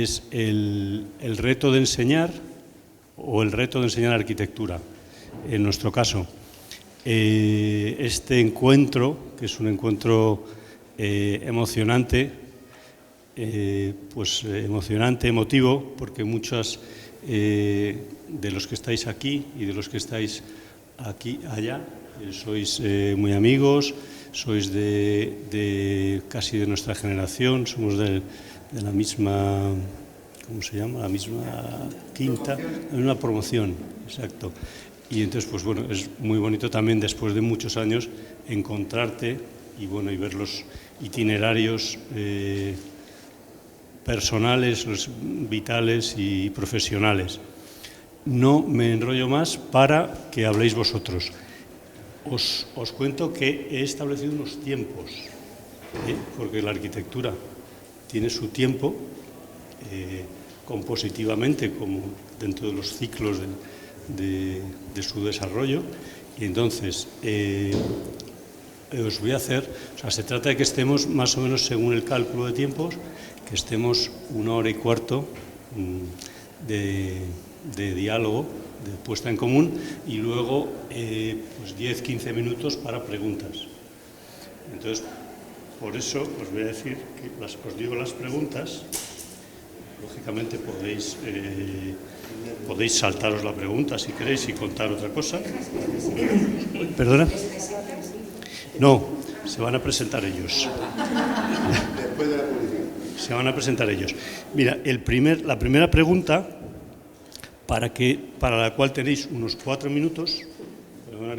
es el reto de enseñar o el reto de enseñar arquitectura, en nuestro caso. Este encuentro, que es un encuentro emocionante, emocionante, emotivo, porque muchos de los que estáis aquí y de los que estáis allá, sois muy amigos, sois casi de nuestra generación, somos de la misma, ¿cómo se llama? La misma quinta, una promoción, exacto. Y entonces, pues bueno, es muy bonito también después de muchos años encontrarte y bueno, y ver los itinerarios personales, los vitales y profesionales. No me enrollo más para que habléis vosotros. Os cuento que he establecido unos tiempos, porque la arquitectura tiene su tiempo compositivamente, como dentro de los ciclos de su desarrollo, y entonces os voy a hacer, o sea, se trata de que estemos más o menos según el cálculo de tiempos, que estemos 1 hora y cuarto de diálogo, de puesta en común, y luego pues 10-15 minutos para preguntas. Entonces, por eso os voy a decir que os digo las preguntas. Lógicamente podéis saltaros la pregunta si queréis y contar otra cosa. ¿Perdona? No, se van a presentar ellos. Después de la publicidad. Se van a presentar ellos. Mira, la primera pregunta, para la cual tenéis unos 4 minutos, perdonad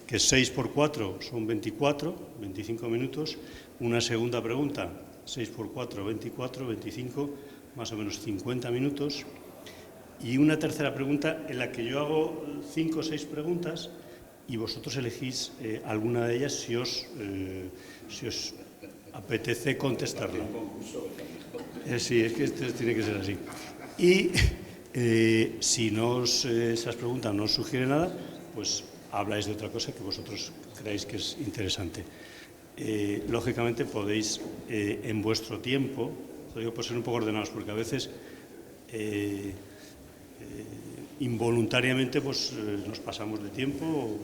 que 6 por 4 son 24, 25 minutos. Una segunda pregunta, 6 por 4, 24, 25, más o menos 50 minutos. Y una tercera pregunta en la que yo hago 5 o 6 preguntas y vosotros elegís alguna de ellas si os apetece contestarla. Sí, es que esto tiene que ser así. Y si esas preguntas no os sugieren nada, pues habláis de otra cosa que vosotros creáis que es interesante. Lógicamente podéis, en vuestro tiempo, lo digo por ser un poco ordenados, porque a veces involuntariamente pues, nos pasamos de tiempo.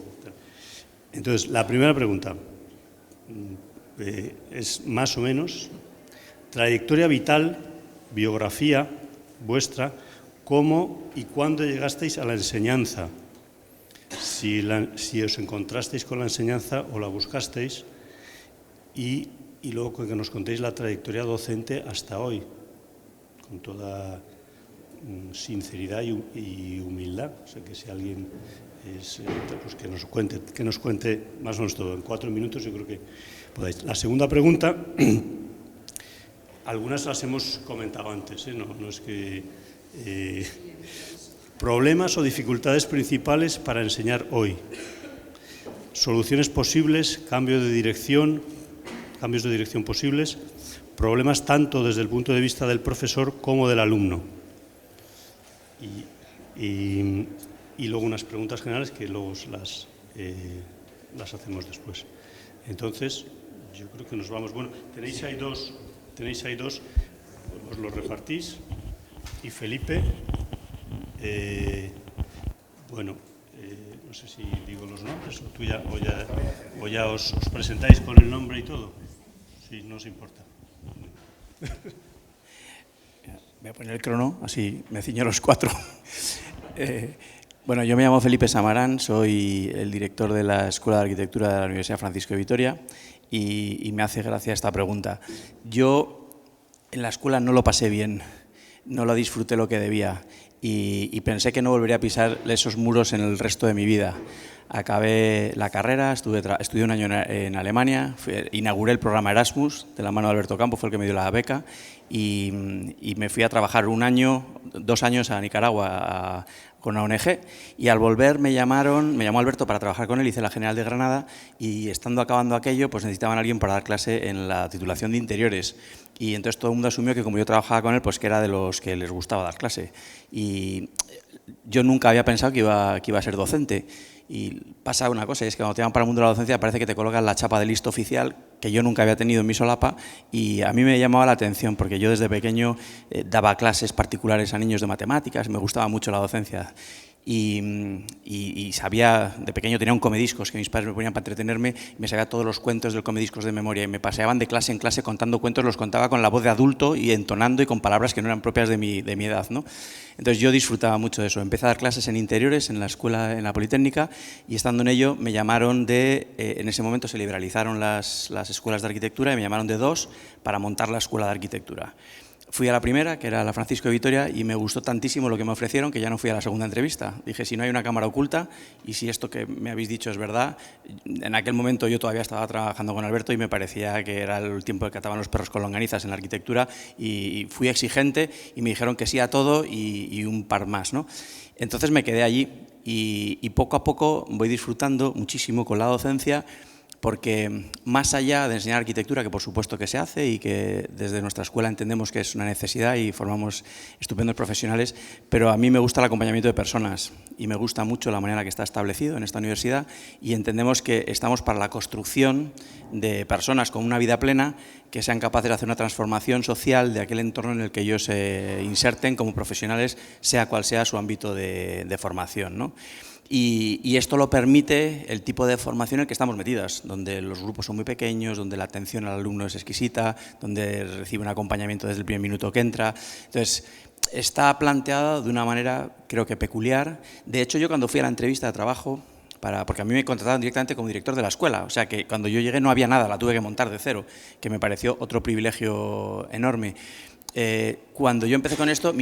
Entonces, la primera pregunta es más o menos trayectoria vital, biografía vuestra, cómo y cuándo llegasteis a la enseñanza, si os encontrasteis con la enseñanza o la buscasteis, y luego que nos contéis la trayectoria docente hasta hoy, con toda sinceridad y humildad. O sea, que si alguien pues que nos cuente más o menos todo. En 4 minutos yo creo que podáis. La segunda pregunta, algunas las hemos comentado antes, no es que... problemas o dificultades principales para enseñar hoy. Soluciones posibles, cambios de dirección posibles, problemas tanto desde el punto de vista del profesor como del alumno. Y luego unas preguntas generales que luego las hacemos después. Entonces, yo creo que nos vamos. Bueno, tenéis ahí dos, os los repartís. Y Felipe, no sé si digo los nombres o ya os presentáis con el nombre y todo, si no os importa. Voy a poner el crono, así me ciño los 4. Bueno, yo me llamo Felipe Samarán, soy el director de la Escuela de Arquitectura de la Universidad Francisco de Vitoria y me hace gracia esta pregunta. Yo en la escuela no lo pasé bien, no lo disfruté lo que debía y pensé que no volvería a pisar esos muros en el resto de mi vida. Acabé la carrera, estudié un año en Alemania, inauguré el programa Erasmus, de la mano de Alberto Campo, fue el que me dio la beca, y me fui a trabajar 2 años a Nicaragua con una ONG, y al volver me llamó Alberto para trabajar con él, hice la General de Granada, y estando acabando aquello, pues necesitaban a alguien para dar clase en la titulación de interiores. Y entonces todo el mundo asumió que como yo trabajaba con él, pues que era de los que les gustaba dar clase. Y yo nunca había pensado que iba a ser docente. Y pasa una cosa, y es que cuando te llaman para el mundo de la docencia parece que te colocan la chapa de listo oficial, que yo nunca había tenido en mi solapa, y a mí me llamaba la atención, porque yo desde pequeño daba clases particulares a niños de matemáticas, me gustaba mucho la docencia. Y sabía, de pequeño tenía un comediscos que mis padres me ponían para entretenerme, y me sabía todos los cuentos del comediscos de memoria, y me paseaban de clase en clase contando cuentos, los contaba con la voz de adulto y entonando y con palabras que no eran propias de mi edad, ¿no? Entonces yo disfrutaba mucho de eso. Empecé a dar clases en interiores en la escuela, en la Politécnica, y estando en ello me llamaron en ese momento se liberalizaron las escuelas de arquitectura, y me llamaron de 2 para montar la escuela de arquitectura. Fui a la primera, que era la Francisco de Vitoria, y me gustó tantísimo lo que me ofrecieron que ya no fui a la segunda entrevista. Dije, si no hay una cámara oculta y si esto que me habéis dicho es verdad, en aquel momento yo todavía estaba trabajando con Alberto y me parecía que era el tiempo que cataban los perros con longanizas en la arquitectura, y fui exigente y me dijeron que sí a todo y un par más, ¿no? Entonces me quedé allí y poco a poco voy disfrutando muchísimo con la docencia, porque más allá de enseñar arquitectura, que por supuesto que se hace y que desde nuestra escuela entendemos que es una necesidad y formamos estupendos profesionales, pero a mí me gusta el acompañamiento de personas y me gusta mucho la manera en la que está establecido en esta universidad, y entendemos que estamos para la construcción de personas con una vida plena que sean capaces de hacer una transformación social de aquel entorno en el que ellos se inserten como profesionales, sea cual sea su ámbito de formación, ¿no? Y esto lo permite el tipo de formación en el que estamos metidas, donde los grupos son muy pequeños, donde la atención al alumno es exquisita, donde recibe un acompañamiento desde el primer minuto que entra. Entonces, está planteada de una manera, creo que peculiar. De hecho, yo cuando fui a la entrevista de trabajo, porque a mí me contrataron directamente como director de la escuela, o sea que cuando yo llegué no había nada, la tuve que montar de cero, que me pareció otro privilegio enorme. Cuando yo empecé con esto,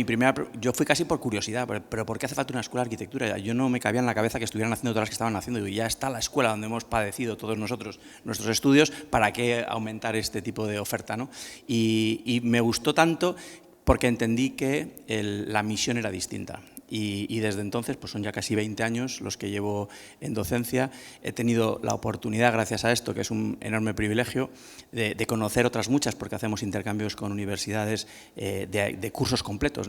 yo fui casi por curiosidad, pero ¿por qué hace falta una escuela de arquitectura? Yo no me cabía en la cabeza que estuvieran haciendo todas las que estaban haciendo. Y ya está la escuela donde hemos padecido todos nosotros nuestros estudios, ¿para qué aumentar este tipo de oferta, ¿no? Y me gustó tanto porque entendí que la misión era distinta. Y desde entonces, pues son ya casi 20 años los que llevo en docencia. He tenido la oportunidad, gracias a esto, que es un enorme privilegio, de conocer otras muchas, porque hacemos intercambios con universidades de cursos completos.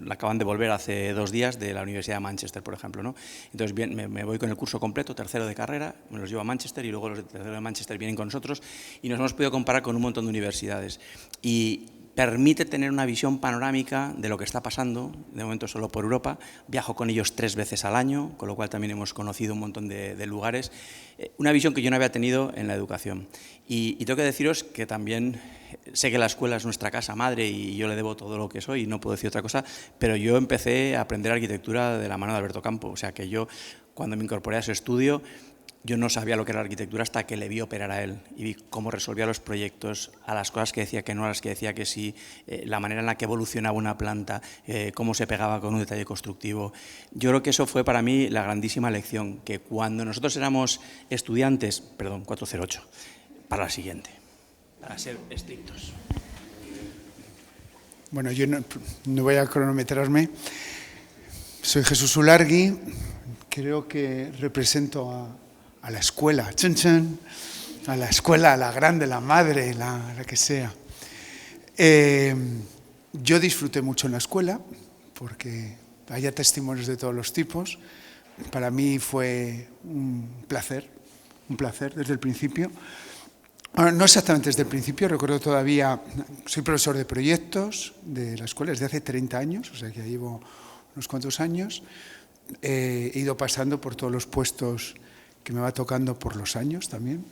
Acaban de volver hace 2 días de la Universidad de Manchester, por ejemplo, ¿no? Entonces me voy con el curso completo, tercero de carrera, me los llevo a Manchester y luego los de tercero de Manchester vienen con nosotros y nos hemos podido comparar con un montón de universidades. Y permite tener una visión panorámica de lo que está pasando, de momento solo por Europa. Viajo con ellos 3 veces al año, con lo cual también hemos conocido un montón de lugares. Una visión que yo no había tenido en la educación. Y tengo que deciros que también sé que la escuela es nuestra casa madre y yo le debo todo lo que soy y no puedo decir otra cosa, pero yo empecé a aprender arquitectura de la mano de Alberto Campo. O sea que yo, cuando me incorporé a ese estudio, yo no sabía lo que era la arquitectura hasta que le vi operar a él y vi cómo resolvía los proyectos, a las cosas que decía que no, a las que decía que sí, la manera en la que evolucionaba una planta, cómo se pegaba con un detalle constructivo. Yo creo que eso fue para mí la grandísima lección, que cuando nosotros éramos estudiantes, perdón, 408, para la siguiente, para ser estrictos. Bueno, yo no voy a cronometrarme. Soy Jesús Ulargui, creo que represento a la escuela, ¡chan, chan! A la escuela, a la grande, la madre, la que sea. Yo disfruté mucho en la escuela, porque había testimonios de todos los tipos. Para mí fue un placer desde el principio. Bueno, no exactamente desde el principio, recuerdo todavía, soy profesor de proyectos de la escuela desde hace 30 años, o sea que ya llevo unos cuantos años. He ido pasando por todos los puestos que me va tocando por los años también,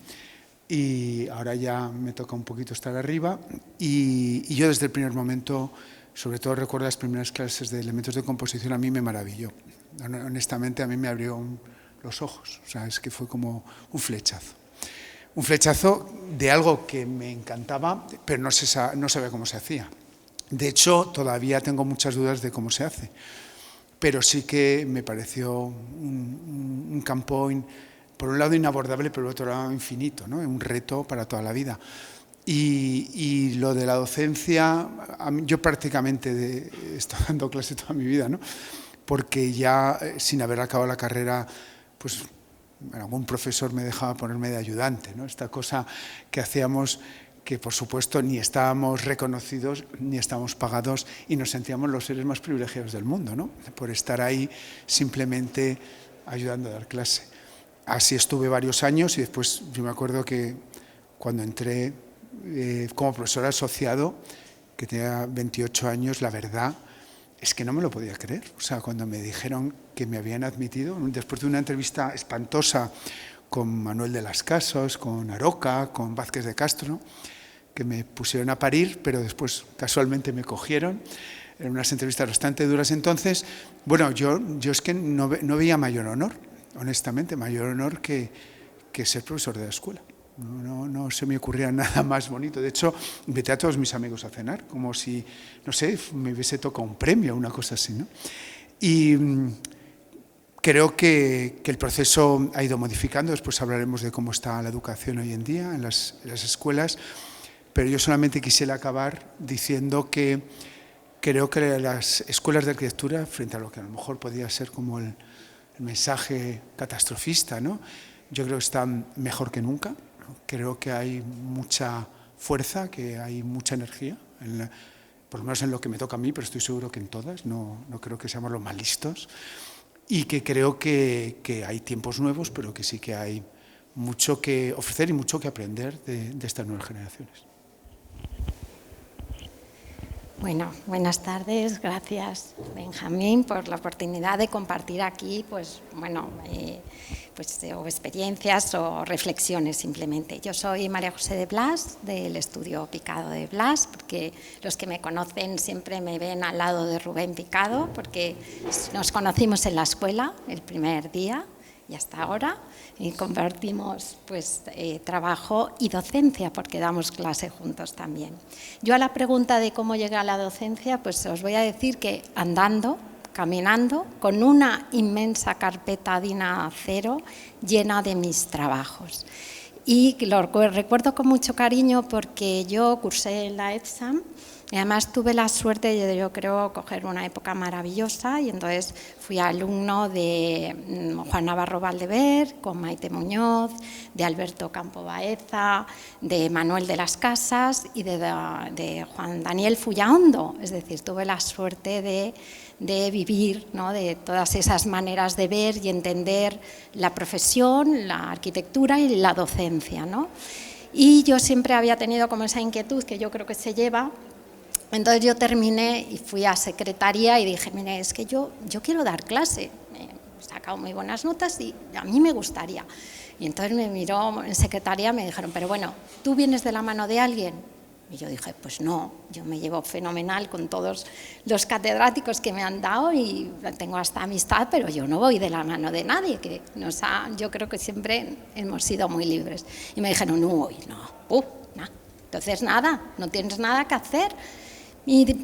y ahora ya me toca un poquito estar arriba, y yo desde el primer momento, sobre todo recuerdo las primeras clases de elementos de composición, a mí me maravilló. Honestamente, a mí me abrió los ojos, o sea, es que fue como un flechazo de algo que me encantaba, pero no sabía cómo se hacía. De hecho, todavía tengo muchas dudas de cómo se hace, pero sí que me pareció un campo, por un lado inabordable, pero por otro lado infinito, ¿no? Un reto para toda la vida. Y lo de la docencia, yo prácticamente he estado dando clase toda mi vida, ¿no? Porque ya sin haber acabado la carrera, pues algún profesor me dejaba ponerme de ayudante, ¿no? Esta cosa que hacíamos que por supuesto ni estábamos reconocidos ni estábamos pagados y nos sentíamos los seres más privilegiados del mundo, ¿no? Por estar ahí simplemente ayudando a dar clase. Así estuve varios años y después yo me acuerdo que cuando entré como profesor asociado, que tenía 28 años, la verdad es que no me lo podía creer. O sea, cuando me dijeron que me habían admitido, después de una entrevista espantosa con Manuel de las Casas, con Aroca, con Vázquez de Castro, que me pusieron a parir, pero después casualmente me cogieron. Eran unas entrevistas bastante duras entonces. Bueno, yo es que no veía mayor honor, honestamente, mayor honor que ser profesor de la escuela. No se me ocurría nada más bonito. De hecho, invité a todos mis amigos a cenar, como si, no sé, me hubiese tocado un premio o una cosa así, ¿no? Y creo que el proceso ha ido modificando. Después hablaremos de cómo está la educación hoy en día en las escuelas. Pero yo solamente quisiera acabar diciendo que creo que las escuelas de arquitectura, frente a lo que a lo mejor podría ser como el mensaje catastrofista, ¿no? Yo creo que están mejor que nunca. Creo que hay mucha fuerza, que hay mucha energía, por lo menos en lo que me toca a mí, pero estoy seguro que en todas, no creo que seamos los más listos. Y que creo que hay tiempos nuevos, pero que sí que hay mucho que ofrecer y mucho que aprender de estas nuevas generaciones. Bueno, buenas tardes. Gracias, Benjamín, por la oportunidad de compartir aquí, o experiencias o reflexiones simplemente. Yo soy María José de Blas, del estudio Picado de Blas, porque los que me conocen siempre me ven al lado de Rubén Picado, porque nos conocimos en la escuela el primer día y hasta ahora, y compartimos trabajo y docencia, porque damos clase juntos también. Yo a la pregunta de cómo llegué a la docencia, pues os voy a decir que andando, caminando, con una inmensa carpeta DIN A0 llena de mis trabajos. Y lo recuerdo con mucho cariño porque yo cursé en la ETSAM y además tuve la suerte, yo creo, coger una época maravillosa, y entonces fui alumno de Juan Navarro Valdever, con Maite Muñoz, de Alberto Campo Baeza, de Manuel de las Casas y de Juan Daniel Fullaondo. Es decir, tuve la suerte de vivir, ¿no?, de todas esas maneras de ver y entender la profesión, la arquitectura y la docencia, ¿no? Y yo siempre había tenido como esa inquietud que yo creo que se lleva. Entonces yo terminé y fui a secretaría y dije, mire, es que yo quiero dar clase, he sacado muy buenas notas y a mí me gustaría. Y entonces me miró en secretaría y me dijeron, pero bueno, ¿tú vienes de la mano de alguien? Y yo dije, pues no, yo me llevo fenomenal con todos los catedráticos que me han dado y tengo hasta amistad, pero yo no voy de la mano de nadie, que yo creo que siempre hemos sido muy libres. Y me dijeron, no. Entonces nada, no tienes nada que hacer.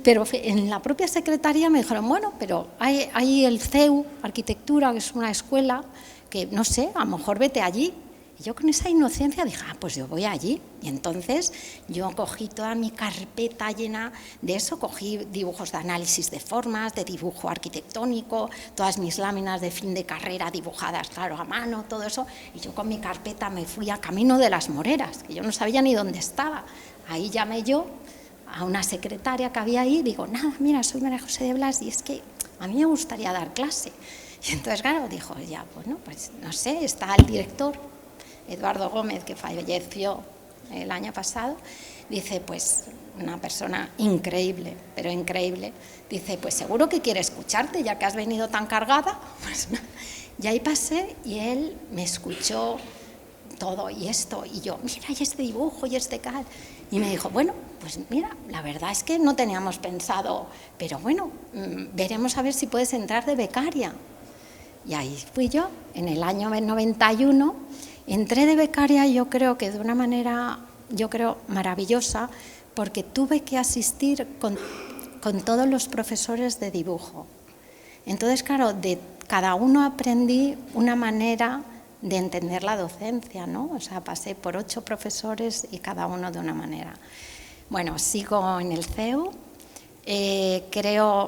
Pero en la propia secretaría me dijeron, bueno, pero hay el CEU, Arquitectura, que es una escuela, que no sé, a lo mejor vete allí. Y yo con esa inocencia dije, pues yo voy allí. Y entonces yo cogí toda mi carpeta llena de eso, cogí dibujos de análisis de formas, de dibujo arquitectónico, todas mis láminas de fin de carrera dibujadas, claro, a mano, todo eso. Y yo con mi carpeta me fui a Camino de las Moreras, que yo no sabía ni dónde estaba. Ahí llamé yo a una secretaria que había ahí, digo, nada, mira, soy María José de Blas y es que a mí me gustaría dar clase. Y entonces, claro, dijo, ya, bueno, pues no sé, está el director, Eduardo Gómez, que falleció el año pasado, dice, pues una persona increíble, pero increíble, dice, pues seguro que quiere escucharte, ya que has venido tan cargada. Pues, y ahí pasé y él me escuchó todo y esto, y yo, mira, y este dibujo, y este cal. Y me dijo, bueno, pues mira, la verdad es que no teníamos pensado, pero bueno, veremos a ver si puedes entrar de becaria. Y ahí fui yo, en el año 91, entré de becaria, yo creo que de una manera, maravillosa, porque tuve que asistir con todos los profesores de dibujo. Entonces, claro, de cada uno aprendí una manera de entender la docencia, ¿no? O sea, pasé por 8 profesores y cada uno de una manera. Bueno, sigo en el CEU.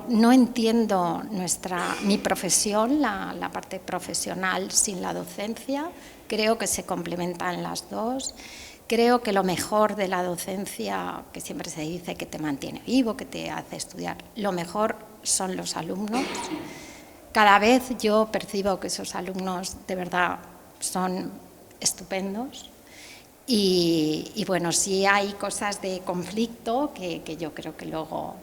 No entiendo mi profesión, la parte profesional sin la docencia. Creo que se complementan las dos. creo que lo mejor de la docencia, que siempre se dice que te mantiene vivo, que te hace estudiar, lo mejor son los alumnos. Cada vez yo percibo que esos alumnos de verdad son estupendos. Y bueno, sí hay cosas de conflicto que yo creo que luego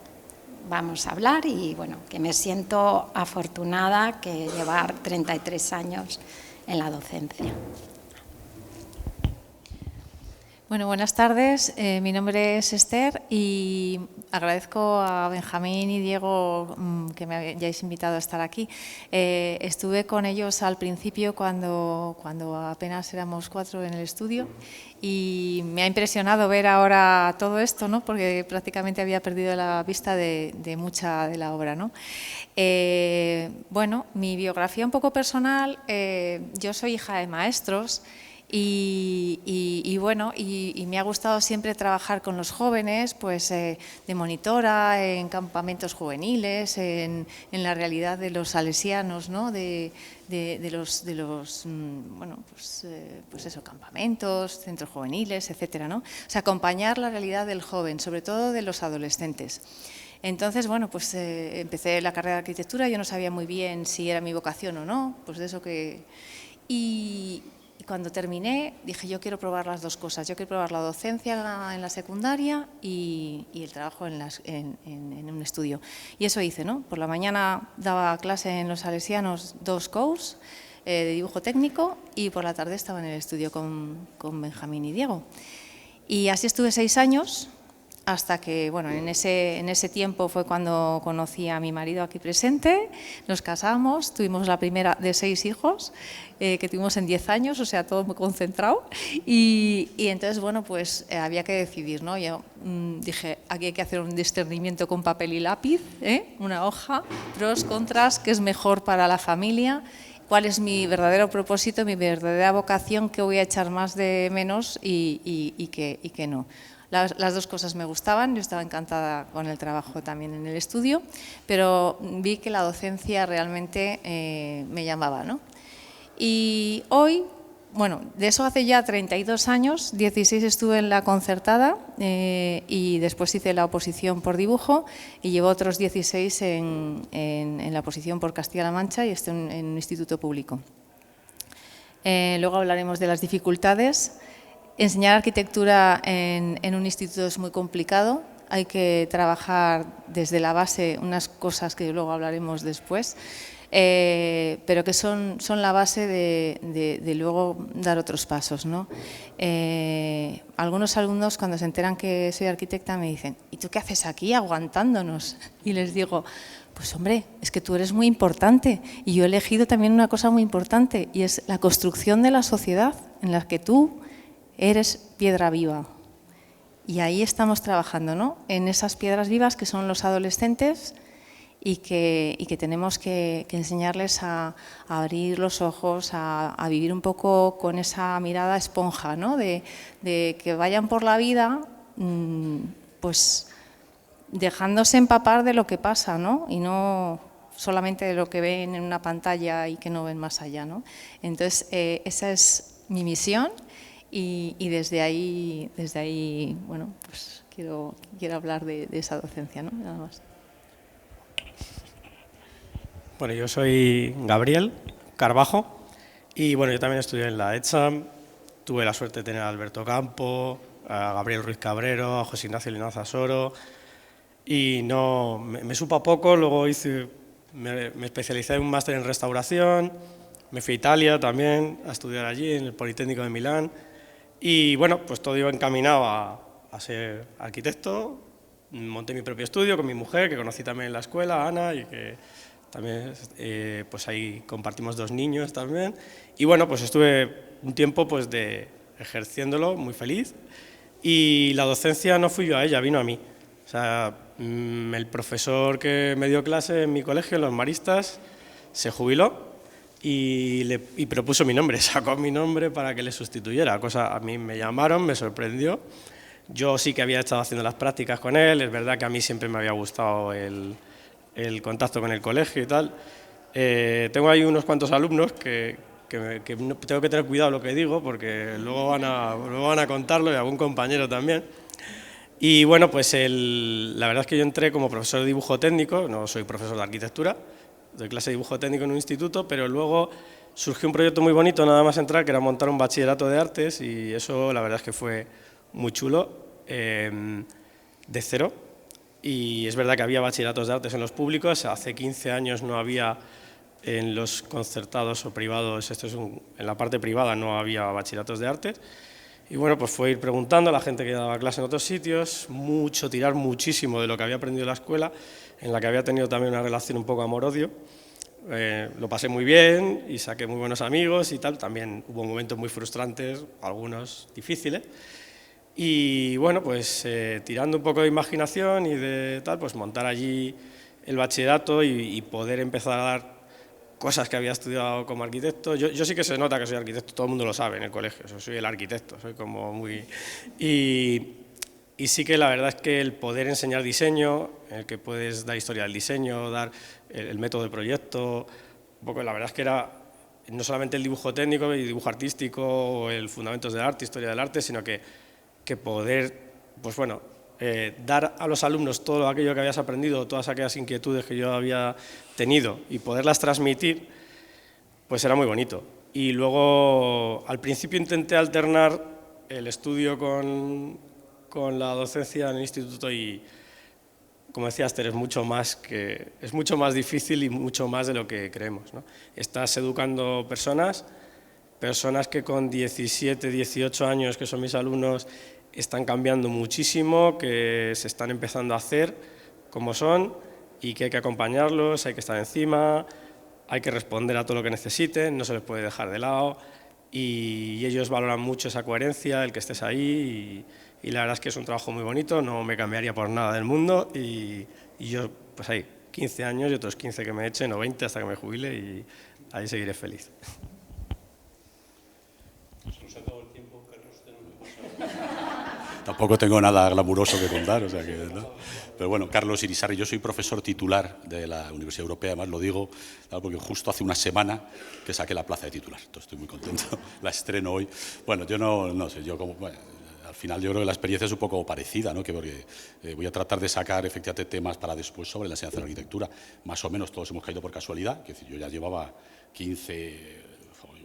vamos a hablar, y bueno, que me siento afortunada que llevar 33 años en la docencia. Bueno, buenas tardes. Mi nombre es Esther y agradezco a Benjamín y Diego que me hayáis invitado a estar aquí. Estuve con ellos al principio cuando apenas éramos 4 en el estudio, y me ha impresionado ver ahora todo esto, ¿no? Porque prácticamente había perdido la vista de mucha de la obra, ¿no? Bueno, mi biografía un poco personal, yo soy hija de maestros. Y bueno, me ha gustado siempre trabajar con los jóvenes, pues de monitora, en campamentos juveniles, en la realidad de los salesianos, ¿no? de los bueno, pues eso, campamentos, centros juveniles, etcétera, ¿no? O sea, acompañar la realidad del joven, sobre todo de los adolescentes. Entonces, bueno, pues empecé la carrera de arquitectura, yo no sabía muy bien si era mi vocación o no, pues de eso que... Y cuando terminé dije, yo quiero probar las dos cosas, yo quiero probar la docencia en la secundaria y el trabajo en un estudio. Y eso hice, ¿no? Por la mañana daba clase en los salesianos 2 courses de dibujo técnico, y por la tarde estaba en el estudio con Benjamín y Diego. Y así estuve 6 años, hasta que, bueno, en ese tiempo fue cuando conocí a mi marido aquí presente, nos casamos, tuvimos la primera de 6 hijos, que tuvimos en 10 años, o sea, todo muy concentrado, y entonces, bueno, pues había que decidir, ¿no? Yo dije, aquí hay que hacer un discernimiento con papel y lápiz, una hoja, pros, contras, qué es mejor para la familia, cuál es mi verdadero propósito, mi verdadera vocación, qué voy a echar más de menos y qué no. Las dos cosas me gustaban, yo estaba encantada con el trabajo también en el estudio, pero vi que la docencia realmente me llamaba, ¿no? Y hoy, bueno, de eso hace ya 32 años, 16 estuve en la concertada y después hice la oposición por dibujo, y llevo otros 16 en la oposición por Castilla-La Mancha, y estoy en un instituto público. Luego hablaremos de las dificultades. Enseñar arquitectura en un instituto es muy complicado, hay que trabajar desde la base unas cosas que luego hablaremos después, pero que son la base de luego dar otros pasos, ¿no? Algunos alumnos, cuando se enteran que soy arquitecta, me dicen, ¿y tú qué haces aquí aguantándonos? Y les digo, pues hombre, es que tú eres muy importante, y yo he elegido también una cosa muy importante, y es la construcción de la sociedad en la que tú eres piedra viva. Y ahí estamos trabajando, ¿no? En esas piedras vivas que son los adolescentes, y que tenemos que enseñarles a abrir los ojos, a vivir un poco con esa mirada esponja, ¿no? De que vayan por la vida pues dejándose empapar de lo que pasa, ¿no? Y no solamente de lo que ven en una pantalla y que no ven más allá, ¿no? Entonces, esa es mi misión. Y desde ahí, bueno, pues quiero hablar de esa docencia, ¿no? Nada más. Bueno, yo soy Gabriel Carbajo, y bueno, yo también estudié en la ETSAM. Tuve la suerte de tener a Alberto Campo, a Gabriel Ruiz Cabrero, a José Ignacio Linaza Soro, y no, me supo a poco. Luego me especialicé en un máster en restauración, me fui a Italia también a estudiar allí en el Politécnico de Milán. Y bueno, pues todo iba encaminado a ser arquitecto. Monté mi propio estudio con mi mujer, que conocí también en la escuela, Ana, y que también pues ahí compartimos 2 niños también. Y bueno, pues estuve un tiempo pues ejerciéndolo, muy feliz. Y la docencia no fui yo a ella, vino a mí. O sea, el profesor que me dio clase en mi colegio, en los Maristas, se jubiló. Y propuso mi nombre, sacó mi nombre para que le sustituyera, cosa a mí me llamaron, me sorprendió. Yo sí que había estado haciendo las prácticas con él, es verdad que a mí siempre me había gustado el contacto con el colegio y tal. Tengo ahí unos cuantos alumnos que que tengo que tener cuidado lo que digo, porque luego van a contarlo, y algún compañero también. Y bueno, pues la verdad es que yo entré como profesor de dibujo técnico, no soy profesor de arquitectura, doy clase de dibujo técnico en un instituto, pero luego surgió un proyecto muy bonito nada más entrar, que era montar un bachillerato de artes, y eso la verdad es que fue muy chulo, de cero. Y es verdad que había bachilleratos de artes en los públicos, hace 15 años no había en los concertados o privados, en la parte privada no había bachilleratos de artes. Y bueno, pues fue ir preguntando a la gente que daba clase en otros sitios, tirar muchísimo de lo que había aprendido en la escuela, en la que había tenido también una relación un poco amor-odio. Lo pasé muy bien y saqué muy buenos amigos y tal, también hubo momentos muy frustrantes, algunos difíciles. Y bueno, pues tirando un poco de imaginación y de tal, pues montar allí el bachillerato y poder empezar a dar cosas que había estudiado como arquitecto. Yo sí que se nota que soy arquitecto, todo el mundo lo sabe en el colegio, soy el arquitecto, soy como muy... Y sí que la verdad es que el poder enseñar diseño, el que puedes dar historia del diseño, dar el método de proyecto, un poco, la verdad es que era no solamente el dibujo técnico y dibujo artístico, o el fundamentos del arte, historia del arte, sino que poder, pues bueno, dar a los alumnos todo aquello que habías aprendido, todas aquellas inquietudes que yo había tenido y poderlas transmitir, pues era muy bonito. Y luego, al principio intenté alternar el estudio con la docencia en el instituto y, como decía Esther, es mucho más difícil y mucho más de lo que creemos, ¿no? Estás educando personas que con 17, 18 años, que son mis alumnos, están cambiando muchísimo, que se están empezando a hacer como son y que hay que acompañarlos, hay que estar encima, hay que responder a todo lo que necesiten, no se les puede dejar de lado y ellos valoran mucho esa coherencia, el que estés ahí y la verdad es que es un trabajo muy bonito, no me cambiaría por nada del mundo y yo, pues ahí, 15 años y otros 15 que me echen o 20 hasta que me jubile y ahí seguiré feliz. Tampoco tengo nada glamuroso que contar, o sea que, ¿no? Pero bueno, Carlos Irisarri, yo soy profesor titular de la Universidad Europea, además lo digo porque justo hace una semana que saqué la plaza de titular, entonces estoy muy contento, la estreno hoy. Bueno, yo no sé, yo como... Bueno, al final yo creo que la experiencia es un poco parecida, ¿no? Porque voy a tratar de sacar efectivamente temas para después sobre la enseñanza de la arquitectura. Más o menos todos hemos caído por casualidad, que yo ya llevaba 15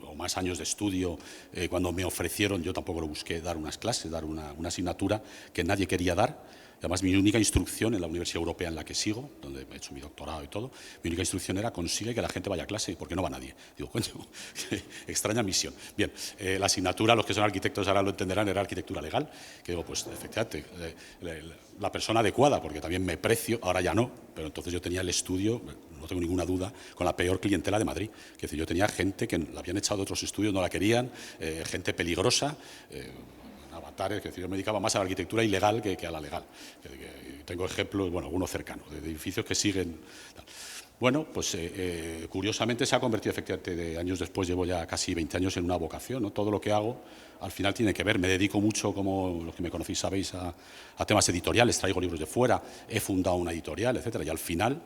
o más años de estudio. Cuando me ofrecieron, yo tampoco lo busqué, dar unas clases, dar una asignatura que nadie quería dar. Además, mi única instrucción en la Universidad Europea en la que sigo, donde he hecho mi doctorado y todo, mi única instrucción era consigue que la gente vaya a clase porque no va nadie. Digo, coño, extraña misión. Bien, la asignatura, los que son arquitectos ahora lo entenderán, era arquitectura legal, que digo, pues efectivamente, la persona adecuada, porque también me precio, ahora ya no, pero entonces yo tenía el estudio, no tengo ninguna duda, con la peor clientela de Madrid. Es decir, yo tenía gente que la habían echado de otros estudios, no la querían, gente peligrosa, avatares, que yo me dedicaba más a la arquitectura ilegal que a la legal. Tengo ejemplos, bueno, algunos cercanos, de edificios que siguen. Bueno, pues curiosamente se ha convertido efectivamente, años después, llevo ya casi 20 años en una vocación, ¿no? Todo lo que hago al final tiene que ver, me dedico mucho, como los que me conocéis sabéis, a temas editoriales, traigo libros de fuera, he fundado una editorial, etcétera, y al final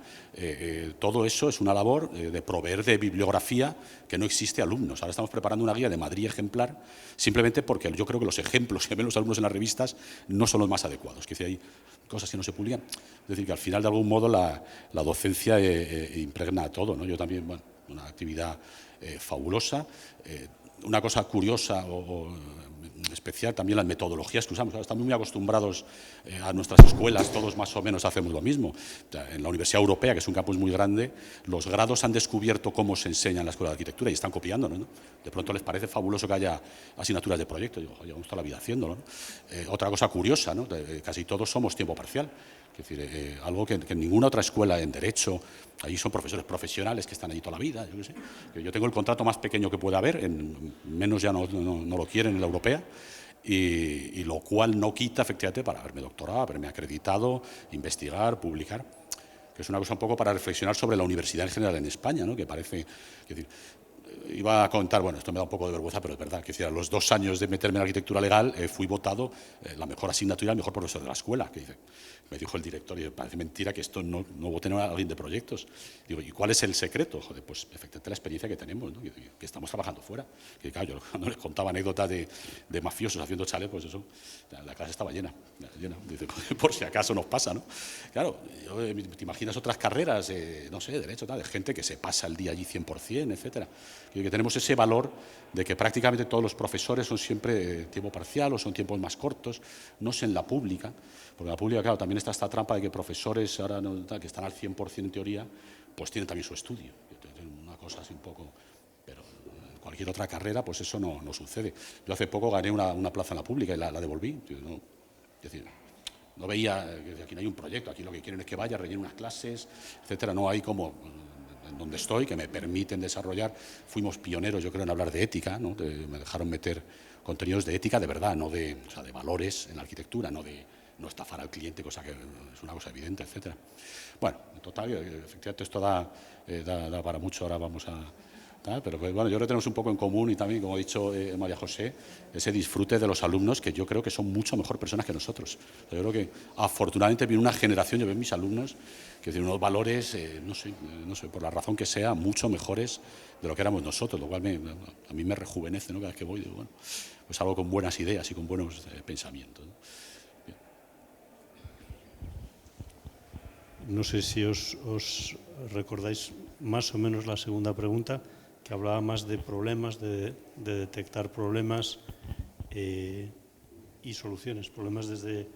todo eso es una labor de proveer de bibliografía que no existe a alumnos. Ahora estamos preparando una guía de Madrid ejemplar, simplemente porque yo creo que los ejemplos que ven los alumnos en las revistas no son los más adecuados, que si hay cosas que no se publican. Es decir, que al final, de algún modo, la docencia impregna a todo, ¿no? Yo también, bueno, una actividad fabulosa. Una cosa curiosa o especial, también las metodologías que usamos. Estamos muy acostumbrados a nuestras escuelas, todos más o menos hacemos lo mismo. En la Universidad Europea, que es un campus muy grande, los grados han descubierto cómo se enseña en la Escuela de Arquitectura y están copiándonos, ¿no? De pronto les parece fabuloso que haya asignaturas de proyecto. Digo, llevamos toda la vida haciéndolo, ¿no? Otra cosa curiosa, ¿no? Casi todos somos tiempo parcial. Es decir, algo que en ninguna otra escuela en Derecho, allí son profesores profesionales que están allí toda la vida, yo qué sé. Yo tengo el contrato más pequeño que pueda haber, menos ya no lo quieren en la europea, y lo cual no quita, efectivamente, para haberme doctorado, haberme acreditado, investigar, publicar, que es una cosa un poco para reflexionar sobre la universidad en general en España, ¿no? Que parece... Es decir, iba a contar, bueno, esto me da un poco de vergüenza, pero es verdad, que a los 2 años de meterme en arquitectura legal fui votado la mejor asignatura, el mejor profesor de la escuela. Que me dijo el director, y parece mentira que esto no voten a alguien de proyectos. Digo, ¿y cuál es el secreto? Joder, pues efectivamente la experiencia que tenemos, ¿no? Que estamos trabajando fuera. Que claro, yo cuando les contaba anécdotas de mafiosos haciendo chalet, pues eso, la clase estaba llena. Dice, por si acaso nos pasa, ¿no? Claro, te imaginas otras carreras, no sé, derecho, tal, de gente que se pasa el día allí 100%, etcétera. Que tenemos ese valor de que prácticamente todos los profesores son siempre tiempo parcial o son tiempos más cortos, no sé en la pública, porque en la pública, claro, también está esta trampa de que profesores ahora que están al 100% en teoría, pues tienen también su estudio. Una cosa así un poco, pero en cualquier otra carrera, pues eso no sucede. Yo hace poco gané una plaza en la pública y la devolví. Es decir, no veía que aquí no hay un proyecto, aquí lo que quieren es que vaya, rellene unas clases, etcétera. No hay como en donde estoy, que me permiten desarrollar. Fuimos pioneros, yo creo, en hablar de ética, ¿no? Me dejaron meter contenidos de ética de verdad, no de valores en la arquitectura, no estafar al cliente, cosa que es una cosa evidente, etcétera. Bueno, en total, efectivamente esto da para mucho, ahora vamos a... Pero bueno, yo creo que tenemos un poco en común y también, como ha dicho María José, ese disfrute de los alumnos que yo creo que son mucho mejor personas que nosotros. Yo creo que afortunadamente viene una generación, yo veo en mis alumnos, que tienen unos valores, no sé, por la razón que sea, mucho mejores de lo que éramos nosotros, lo cual a mí me rejuvenece, ¿no? Cada vez que voy, digo, bueno, pues algo con buenas ideas y con buenos pensamientos, ¿no? No sé si os recordáis más o menos la segunda pregunta, que hablaba más de problemas, de detectar problemas y soluciones, problemas desde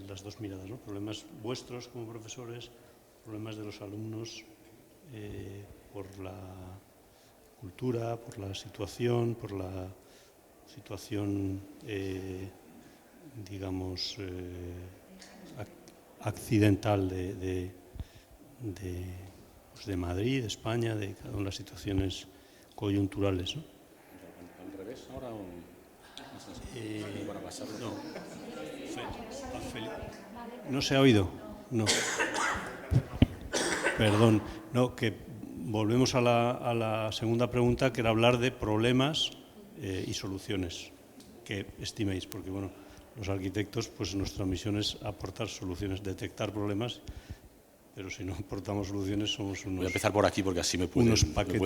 las dos miradas, ¿no? Problemas vuestros como profesores, problemas de los alumnos por la cultura, por la situación, digamos, accidental de Madrid, de España, de cada una de las situaciones coyunturales, ¿no? ¿Al revés ahora o...? Para pasarlo. No se ha oído. No. Perdón. No, que volvemos a la segunda pregunta, que era hablar de problemas y soluciones que estiméis, porque bueno, los arquitectos, pues nuestra misión es aportar soluciones, detectar problemas, pero si no aportamos soluciones somos unos... Voy a empezar por aquí porque así me pueden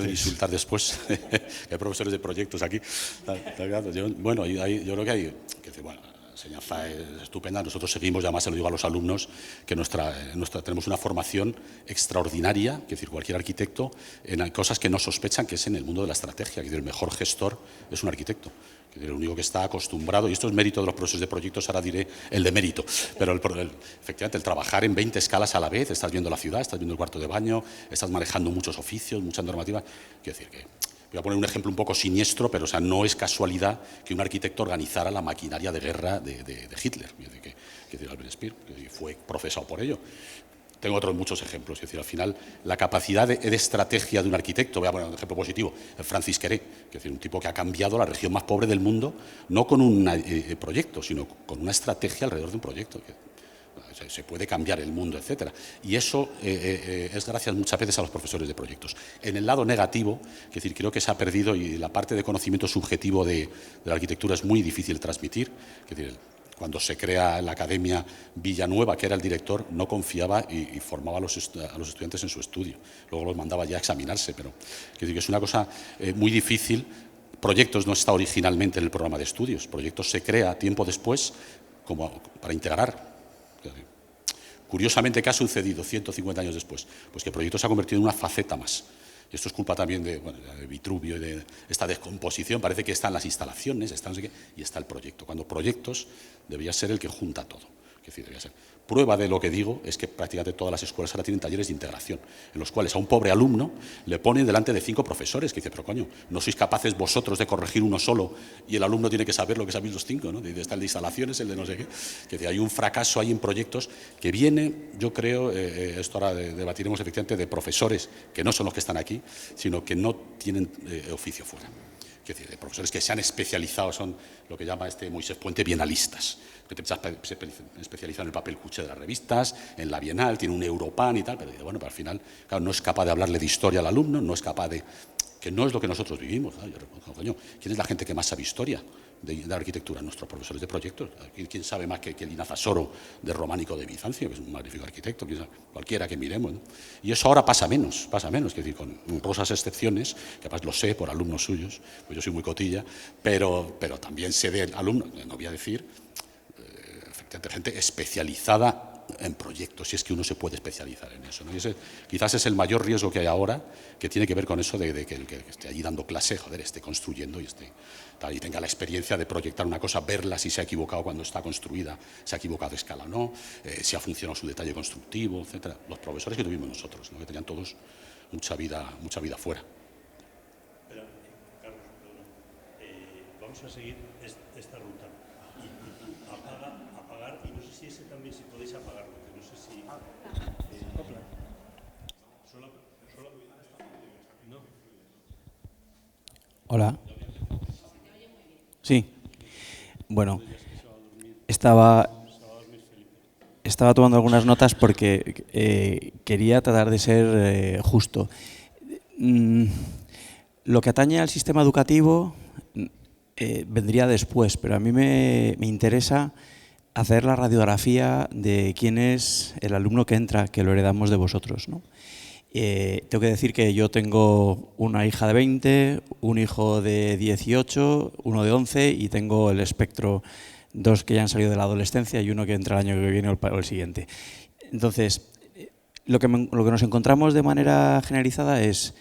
insultar después. Hay profesores de proyectos aquí. Yo creo que hay... Bueno, la enseñanza es estupenda. Nosotros seguimos, y además se lo digo a los alumnos, que tenemos una formación extraordinaria, es decir, cualquier arquitecto, en cosas que no sospechan, que es en el mundo de la estrategia. Es decir, el mejor gestor es un arquitecto. El único que está acostumbrado, y esto es mérito de los profesores de proyectos, ahora diré el de mérito, pero efectivamente el trabajar en 20 escalas a la vez, estás viendo la ciudad, estás viendo el cuarto de baño, estás manejando muchos oficios, muchas normativas. Quiero decir que, voy a poner un ejemplo un poco siniestro, pero o sea, no es casualidad que un arquitecto organizara la maquinaria de guerra de Hitler, que Albert Speer, que fue procesado por ello. Tengo otros muchos ejemplos, es decir, al final la capacidad de estrategia de un arquitecto, voy a poner un ejemplo positivo, Francis Queré, que es decir, un tipo que ha cambiado la región más pobre del mundo, no con un proyecto, sino con una estrategia alrededor de un proyecto. Se puede cambiar el mundo, etcétera. Y eso es gracias muchas veces a los profesores de proyectos. En el lado negativo, es decir, creo que se ha perdido, y la parte de conocimiento subjetivo de la arquitectura es muy difícil de transmitir, es decir, cuando se crea la Academia Villanueva, que era el director, no confiaba y formaba a los estudiantes en su estudio. Luego los mandaba ya a examinarse, pero que es una cosa muy difícil. Proyectos no está originalmente en el programa de estudios. Proyectos se crea tiempo después como para integrar. Curiosamente, ¿qué ha sucedido 150 años después? Pues que Proyectos se ha convertido en una faceta más. Y esto es culpa también de Vitruvio y de esta descomposición. Parece que están las instalaciones, está no sé qué, y está el proyecto. Cuando Proyectos debería ser el que junta todo. Es decir, debería ser. Prueba de lo que digo es que prácticamente todas las escuelas ahora tienen talleres de integración, en los cuales a un pobre alumno le ponen delante de 5 profesores, que dice, pero coño, ¿no sois capaces vosotros de corregir uno solo y el alumno tiene que saber lo que sabéis los 5? ¿No? Está el de instalaciones, el de no sé qué. Que dice, hay un fracaso ahí en Proyectos que viene, yo creo, esto ahora debatiremos efectivamente, de profesores que no son los que están aquí, sino que no tienen oficio fuera. Es decir, de profesores que se han especializado, son lo que llama Moisés Puente bienalistas, que se especializan en el papel cuché de las revistas, en la Bienal, tiene un Europan y tal, pero bueno, al final, claro, no es capaz de hablarle de historia al alumno, no es capaz de... que no es lo que nosotros vivimos. Yo reconozco, coño, ¿quién es la gente que más sabe historia de arquitectura? Nuestros profesores de proyectos. ¿Quién sabe más que Linaza Soro de Románico de Bizancio, que es un magnífico arquitecto? Cualquiera que miremos, ¿no? Y eso ahora pasa menos, es decir, con honrosas excepciones, que además lo sé por alumnos suyos, pues yo soy muy cotilla, pero también sé de alumnos, no voy a decir, efectivamente, gente especializada en proyectos, si es que uno se puede especializar en eso, ¿no? Y ese quizás es el mayor riesgo que hay ahora, que tiene que ver con eso de que el que esté allí dando clase, joder, esté construyendo y tenga la experiencia de proyectar una cosa, verla si se ha equivocado cuando está construida, se ha equivocado de escala o no, si ha funcionado su detalle constructivo, etcétera. Los profesores que tuvimos nosotros, ¿no? Que tenían todos mucha vida fuera. Pero, Carlos, vamos a seguir esta ruta. Apagar, y no sé si ese también, si podéis apagarlo, que no sé si... no. Hola. Sí. Bueno, estaba tomando algunas notas porque quería tratar de ser justo. Lo que atañe al sistema educativo vendría después, pero a mí me interesa hacer la radiografía de quién es el alumno que entra, que lo heredamos de vosotros, ¿no? Tengo que decir que yo tengo una hija de 20, un hijo de 18, uno de 11 y tengo el espectro, 2 que ya han salido de la adolescencia y uno que entra el año que viene o el siguiente. Entonces, lo que nos encontramos de manera generalizada es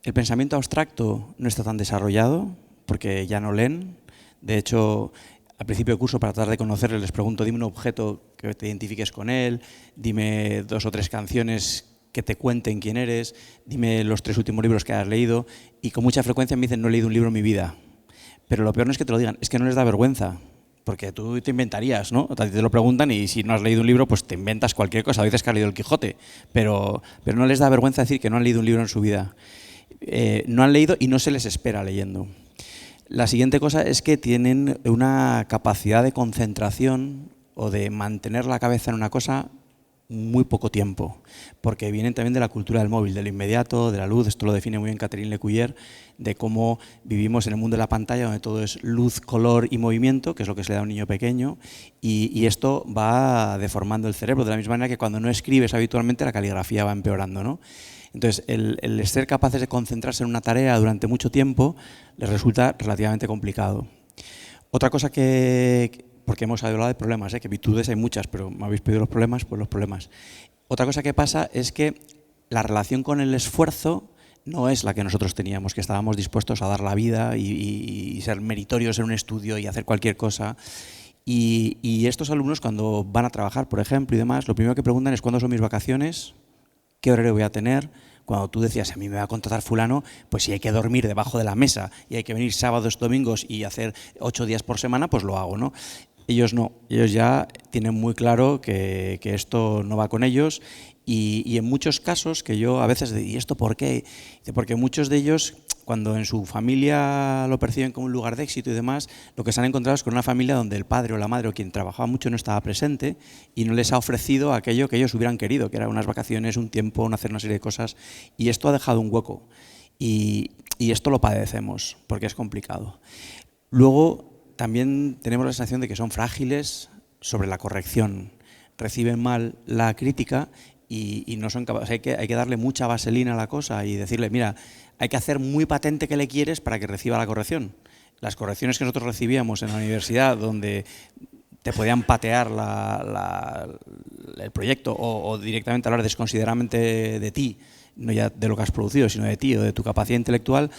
el pensamiento abstracto no está tan desarrollado porque ya no leen. De hecho, al principio del curso, para tratar de conocerles, les pregunto, dime un objeto que te identifiques con él, dime 2 o 3 canciones que te cuenten quién eres, dime los 3 últimos libros que has leído, y con mucha frecuencia me dicen, no he leído un libro en mi vida. Pero lo peor no es que te lo digan, es que no les da vergüenza, porque tú te inventarías, ¿no? A ti te lo preguntan y si no has leído un libro, pues te inventas cualquier cosa, a veces que has leído el Quijote, pero no les da vergüenza decir que no han leído un libro en su vida. No han leído y no se les espera leyendo. La siguiente cosa es que tienen una capacidad de concentración o de mantener la cabeza en una cosa muy poco tiempo, porque vienen también de la cultura del móvil, de lo inmediato, de la luz. Esto lo define muy bien Catherine Lecuyer, de cómo vivimos en el mundo de la pantalla, donde todo es luz, color y movimiento, que es lo que se le da a un niño pequeño, y esto va deformando el cerebro, de la misma manera que cuando no escribes habitualmente la caligrafía va empeorando, ¿no? Entonces, el ser capaces de concentrarse en una tarea durante mucho tiempo les resulta relativamente complicado. Otra cosa porque hemos hablado de problemas, que virtudes hay muchas, pero me habéis pedido los problemas, pues los problemas. Otra cosa que pasa es que la relación con el esfuerzo no es la que nosotros teníamos, que estábamos dispuestos a dar la vida y ser meritorios en un estudio y hacer cualquier cosa. Y estos alumnos, cuando van a trabajar, por ejemplo, y demás, lo primero que preguntan es ¿cuándo son mis vacaciones? ¿Qué horario voy a tener? Cuando tú decías, a mí me va a contratar fulano, pues si hay que dormir debajo de la mesa y hay que venir sábados, domingos y hacer 8 días por semana, pues lo hago, ¿no? Ellos no, ellos ya tienen muy claro que esto no va con ellos y en muchos casos que yo a veces digo, ¿y esto por qué? Porque muchos de ellos, cuando en su familia lo perciben como un lugar de éxito y demás, lo que se han encontrado es con una familia donde el padre o la madre o quien trabajaba mucho no estaba presente y no les ha ofrecido aquello que ellos hubieran querido, que eran unas vacaciones, un tiempo, hacer una serie de cosas, y esto ha dejado un hueco y esto lo padecemos porque es complicado. Luego, también tenemos la sensación de que son frágiles sobre la corrección, reciben mal la crítica y no son capaces. Hay que darle mucha vaselina a la cosa y decirle, mira, hay que hacer muy patente que le quieres para que reciba la corrección. Las correcciones que nosotros recibíamos en la universidad, donde te podían patear el proyecto o directamente hablar desconsideradamente de ti, no ya de lo que has producido, sino de ti o de tu capacidad intelectual,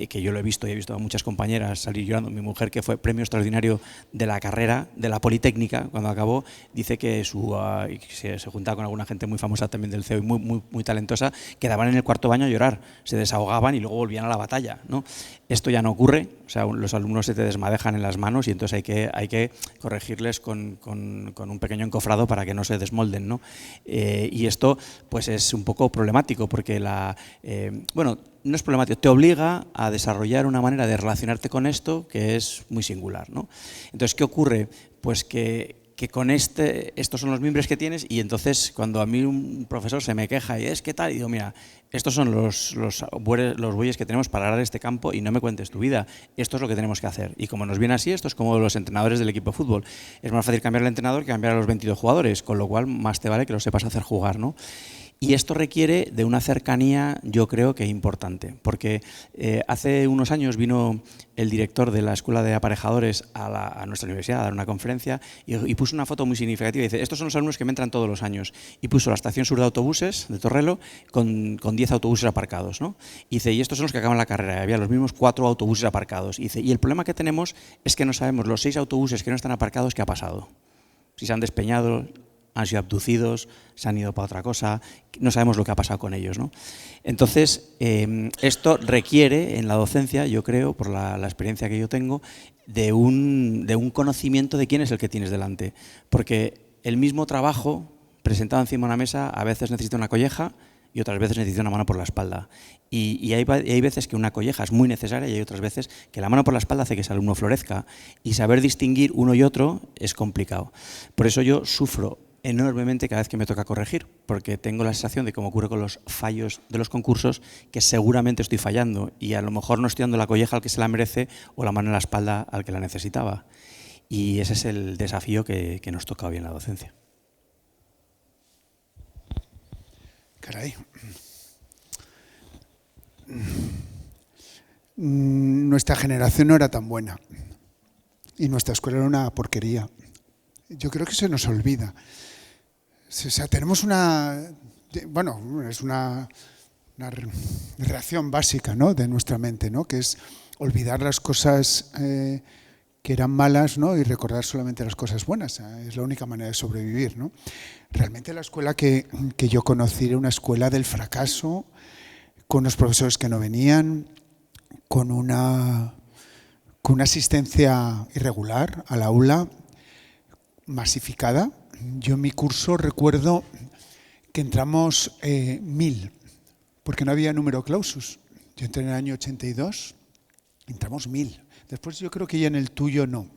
que yo lo he visto y he visto a muchas compañeras salir llorando. Mi mujer, que fue premio extraordinario de la carrera, de la Politécnica, cuando acabó, dice que se juntaba con alguna gente muy famosa también del CEO y muy talentosa, quedaban en el cuarto baño a llorar, se desahogaban y luego volvían a la batalla, ¿no? Esto ya no ocurre, o sea, los alumnos se te desmadejan en las manos y entonces hay que corregirles con un pequeño encofrado para que no se desmolden, ¿no? Y esto pues es un poco problemático porque bueno, no es problemático, te obliga a desarrollar una manera de relacionarte con esto que es muy singular, ¿no? Entonces, ¿qué ocurre? Pues que que con estos son los mimbres que tienes, y entonces cuando a mí un profesor se me queja y es que tal, y digo, mira, estos son los bueyes que tenemos para arar este campo y no me cuentes tu vida, esto es lo que tenemos que hacer. Y como nos viene así, esto es como los entrenadores del equipo de fútbol. Es más fácil cambiar al entrenador que cambiar a los 22 jugadores, con lo cual más te vale que lo sepas hacer jugar, ¿no? Y esto requiere de una cercanía, yo creo que importante, porque hace unos años vino el director de la Escuela de Aparejadores a nuestra universidad a dar una conferencia y puso una foto muy significativa. Dice, estos son los alumnos que me entran todos los años. Y puso la estación sur de autobuses de Torrelo con 10 autobuses aparcados, ¿no? Y dice, y estos son los que acaban la carrera. Y había los mismos 4 autobuses aparcados. Y dice, y el problema que tenemos es que no sabemos los 6 autobuses que no están aparcados qué ha pasado. Si se han despeñado, han sido abducidos, se han ido para otra cosa, no sabemos lo que ha pasado con ellos, ¿no? Entonces, esto requiere en la docencia, yo creo, por la experiencia que yo tengo, de un conocimiento de quién es el que tienes delante. Porque el mismo trabajo presentado encima de una mesa a veces necesita una colleja y otras veces necesita una mano por la espalda. Y hay veces que una colleja es muy necesaria y hay otras veces que la mano por la espalda hace que ese alumno florezca. Y saber distinguir uno y otro es complicado. Por eso yo sufro enormemente cada vez que me toca corregir, porque tengo la sensación de, como ocurre con los fallos de los concursos, que seguramente estoy fallando y a lo mejor no estoy dando la colleja al que se la merece o la mano en la espalda al que la necesitaba. Y ese es el desafío que nos toca hoy en la docencia. Caray. Nuestra generación no era tan buena y nuestra escuela era una porquería. Yo creo que se nos olvida. O sea, tenemos es una reacción básica, ¿no?, de nuestra mente, ¿no?, que es olvidar las cosas que eran malas, ¿no?, y recordar solamente las cosas buenas. Es la única manera de sobrevivir, ¿no? Realmente la escuela que yo conocí era una escuela del fracaso, con unos profesores que no venían, con una asistencia irregular al aula, masificada. Yo en mi curso recuerdo que entramos 1000, porque no había número clausus. Yo entré en el año 82, entramos 1000. Después yo creo que ya en el tuyo no.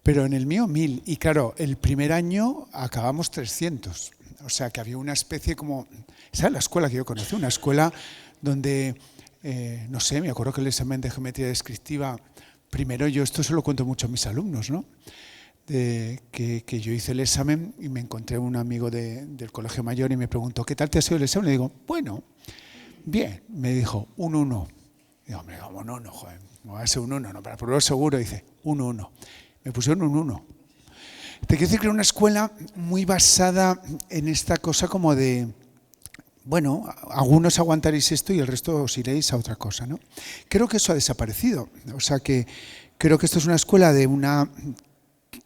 Pero en el mío 1000. Y claro, el primer año acabamos 300. O sea que había una especie como... Esa es la escuela que yo conocí, una escuela donde, no sé, me acuerdo que el examen de geometría descriptiva, primero yo esto se lo cuento mucho a mis alumnos, ¿no? Que yo hice el examen y me encontré un amigo del colegio mayor y me preguntó, ¿qué tal te ha sido el examen? Le digo, bueno, bien. Me dijo, un 1. Digo, hombre, como no, joder, no va a ser un 1, no, para probarlo seguro. Dice, un 1. Me pusieron un 1. Te quiero decir que era una escuela muy basada en esta cosa como de, bueno, algunos aguantaréis esto y el resto os iréis a otra cosa, ¿no? Creo que eso ha desaparecido. O sea que creo que esto es una escuela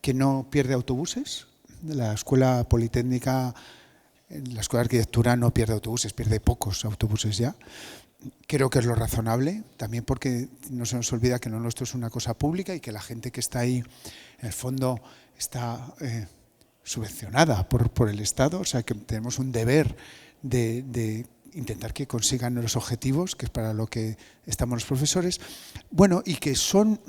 que no pierde autobuses. La escuela politécnica, la escuela de arquitectura no pierde autobuses, pierde pocos autobuses ya. Creo que es lo razonable, también porque no se nos olvida que lo nuestro es una cosa pública y que la gente que está ahí, en el fondo, está subvencionada por el Estado. O sea que tenemos un deber de intentar que consigan los objetivos, que es para lo que estamos los profesores. Bueno, y que son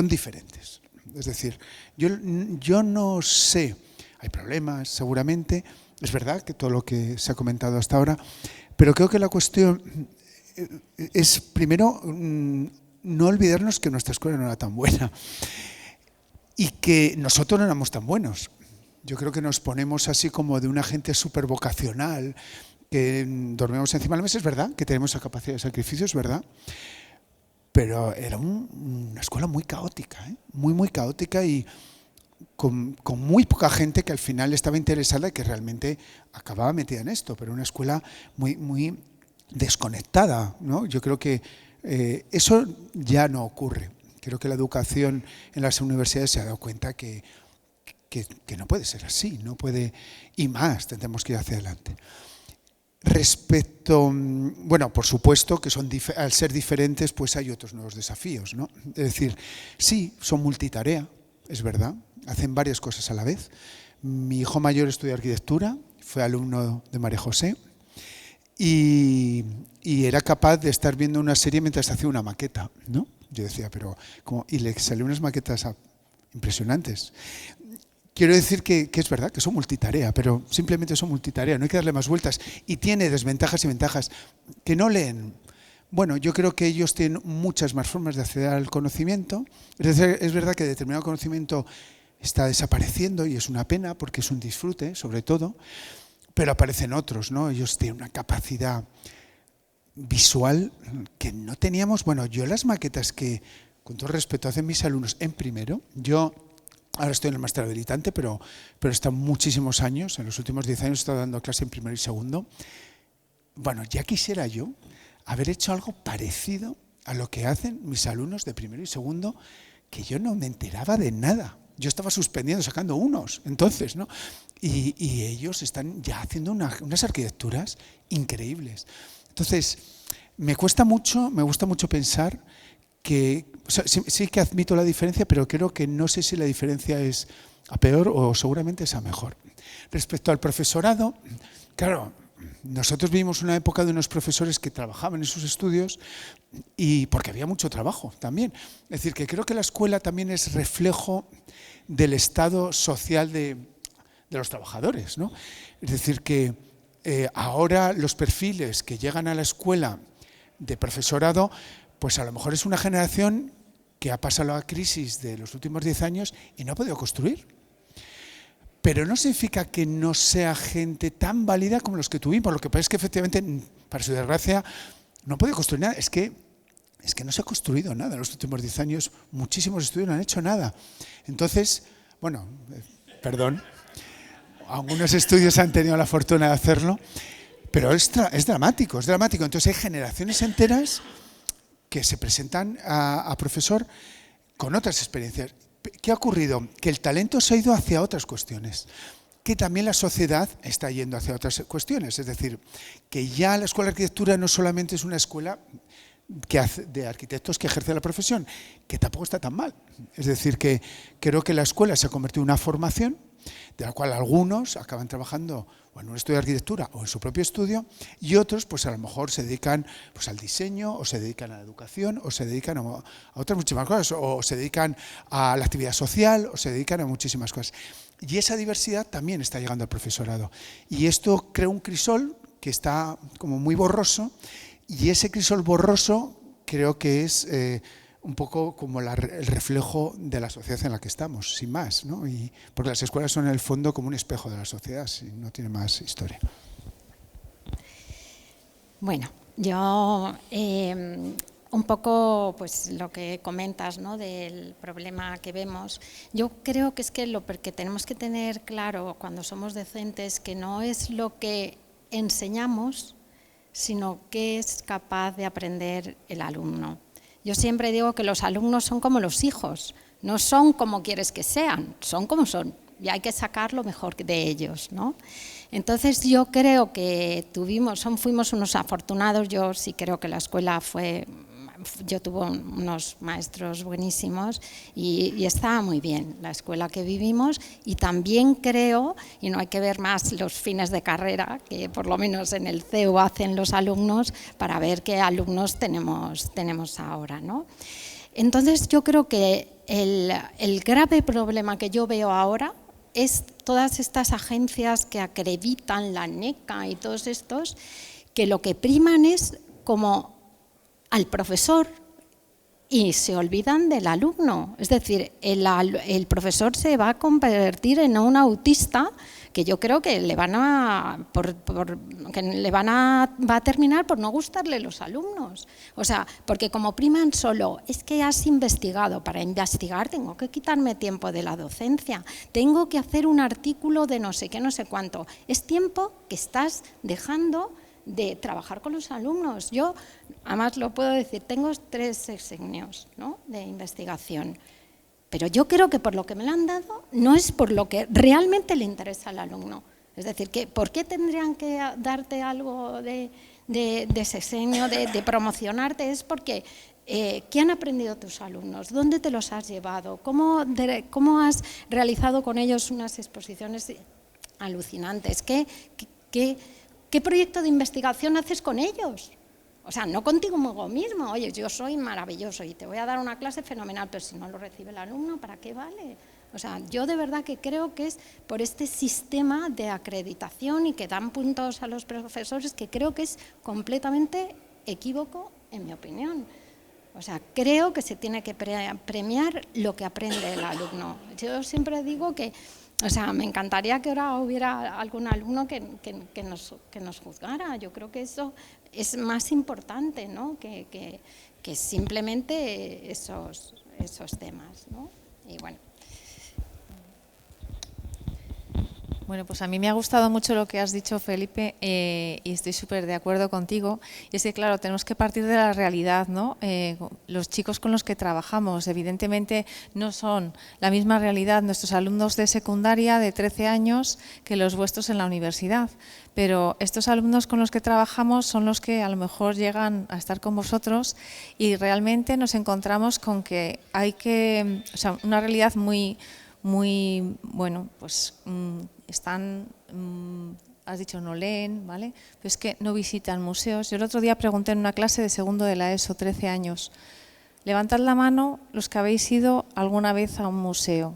diferentes. Es decir, yo no sé, hay problemas seguramente, es verdad que todo lo que se ha comentado hasta ahora, pero creo que la cuestión es, primero, no olvidarnos que nuestra escuela no era tan buena y que nosotros no éramos tan buenos. Yo creo que nos ponemos así como de una gente súper vocacional, que dormimos encima de la mesa, es verdad, que tenemos esa capacidad de sacrificio, es verdad. Pero era una escuela muy caótica, muy caótica y con muy poca gente que al final estaba interesada y que realmente acababa metida en esto, pero una escuela muy desconectada, ¿no? Yo creo que eso ya no ocurre. Creo que la educación en las universidades se ha dado cuenta que no puede ser así, no puede, y más, tendremos que ir hacia adelante. Respecto, bueno, por supuesto que al ser diferentes, pues hay otros nuevos desafíos, ¿no? Es decir, sí, son multitarea, es verdad, hacen varias cosas a la vez. Mi hijo mayor estudia arquitectura, fue alumno de María José y era capaz de estar viendo una serie mientras hacía una maqueta, ¿no? Yo decía, pero ¿cómo? Y le salieron unas maquetas impresionantes. quiero decir que es verdad que son multitarea, pero simplemente son multitarea, no hay que darle más vueltas. Y tiene desventajas y ventajas. Que no leen. Bueno, yo creo que ellos tienen muchas más formas de acceder al conocimiento. Es verdad que determinado conocimiento está desapareciendo y es una pena porque es un disfrute, sobre todo, pero aparecen otros, ¿no? Ellos tienen una capacidad visual que no teníamos. Bueno, yo las maquetas que, con todo respeto, hacen mis alumnos en primero, yo ahora estoy en el máster habilitante, pero he estado muchísimos años, en los últimos 10 años he estado dando clase en primero y segundo. Bueno, ya quisiera yo haber hecho algo parecido a lo que hacen mis alumnos de primero y segundo, que yo no me enteraba de nada. Yo estaba suspendiendo, sacando unos, entonces, ¿no? Y ellos están ya haciendo unas arquitecturas increíbles. Entonces, me gusta mucho pensar que, o sea, sí que admito la diferencia, pero creo que no sé si la diferencia es a peor o seguramente es a mejor. Respecto al profesorado, claro, nosotros vivimos una época de unos profesores que trabajaban en sus estudios y porque había mucho trabajo también. Es decir, que creo que la escuela también es reflejo del estado social de los trabajadores, ¿no? Es decir, que ahora los perfiles que llegan a la escuela de profesorado, pues a lo mejor es una generación que ha pasado la crisis de los últimos 10 años y no ha podido construir. Pero no significa que no sea gente tan válida como los que tuvimos. Lo que pasa es que efectivamente, para su desgracia, no ha podido construir nada. Es que no se ha construido nada en los últimos 10 años. Muchísimos estudios no han hecho nada. Entonces, bueno, perdón, algunos estudios han tenido la fortuna de hacerlo, pero es dramático, es dramático. Entonces hay generaciones enteras que se presentan a profesor con otras experiencias. ¿Qué ha ocurrido? Que el talento se ha ido hacia otras cuestiones, que también la sociedad está yendo hacia otras cuestiones. Es decir, que ya la Escuela de Arquitectura no solamente es una escuela de arquitectos que ejerce la profesión, que tampoco está tan mal. Es decir, que creo que la escuela se ha convertido en una formación de la cual algunos acaban trabajando o en un estudio de arquitectura o en su propio estudio, y otros pues a lo mejor se dedican pues al diseño, o se dedican a la educación, o se dedican a otras muchísimas cosas, o se dedican a la actividad social, o se dedican a muchísimas cosas. Y esa diversidad también está llegando al profesorado. Y esto crea un crisol que está como muy borroso, y ese crisol borroso creo que es un poco como el reflejo de la sociedad en la que estamos, sin más, ¿no? Porque las escuelas son en el fondo como un espejo de la sociedad, no tiene más historia. Bueno, yo un poco pues lo que comentas, ¿no?, del problema que vemos. Yo creo que es que lo que tenemos que tener claro cuando somos docentes que no es lo que enseñamos, sino qué es capaz de aprender el alumno. Yo siempre digo que los alumnos son como los hijos, no son como quieres que sean, son como son y hay que sacar lo mejor de ellos, ¿no? Entonces yo creo que fuimos unos afortunados. Yo sí creo que la escuela yo tuve unos maestros buenísimos y estaba muy bien la escuela que vivimos, y también creo, y no hay que ver más los fines de carrera, que por lo menos en el CEU hacen los alumnos, para ver qué alumnos tenemos ahora, ¿no? Entonces yo creo que el grave problema que yo veo ahora es todas estas agencias que acreditan, la NECA y todos estos, que lo que priman es como al profesor y se olvidan del alumno. Es decir, el profesor se va a convertir en un autista que yo creo que va a terminar por no gustarle los alumnos. O sea, porque como priman solo, es que has investigado. Para investigar tengo que quitarme tiempo de la docencia, tengo que hacer un artículo de no sé qué, no sé cuánto. Es tiempo que estás dejando de trabajar con los alumnos. Yo, además lo puedo decir, tengo 3 sexenios, ¿no?, de investigación, pero yo creo que por lo que me lo han dado no es por lo que realmente le interesa al alumno. Es decir, ¿por qué tendrían que darte algo de sexenio, de promocionarte? Es porque ¿qué han aprendido tus alumnos? ¿Dónde te los has llevado? ¿Cómo has realizado con ellos unas exposiciones alucinantes? ¿Qué proyecto de investigación haces con ellos? O sea, no contigo mismo. Oye, yo soy maravilloso y te voy a dar una clase fenomenal, pero si no lo recibe el alumno, ¿para qué vale? O sea, yo de verdad que creo que es por este sistema de acreditación y que dan puntos a los profesores que creo que es completamente equívoco, en mi opinión. O sea, creo que se tiene que premiar lo que aprende el alumno. Yo siempre digo que, o sea, me encantaría que ahora hubiera algún alumno que nos juzgara. Yo creo que eso es más importante, ¿no? que simplemente esos temas, ¿no? Y bueno. Bueno, pues a mí me ha gustado mucho lo que has dicho, Felipe, y estoy súper de acuerdo contigo. Y es que, claro, tenemos que partir de la realidad, ¿no? Los chicos con los que trabajamos, evidentemente, no son la misma realidad nuestros alumnos de secundaria de 13 años que los vuestros en la universidad. Pero estos alumnos con los que trabajamos son los que a lo mejor llegan a estar con vosotros y realmente nos encontramos con que hay que, o sea, una realidad muy, bueno, pues están, has dicho no leen, ¿vale? Pero es que no visitan museos. Yo el otro día pregunté en una clase de segundo de la ESO, 13 años, levantad la mano los que habéis ido alguna vez a un museo.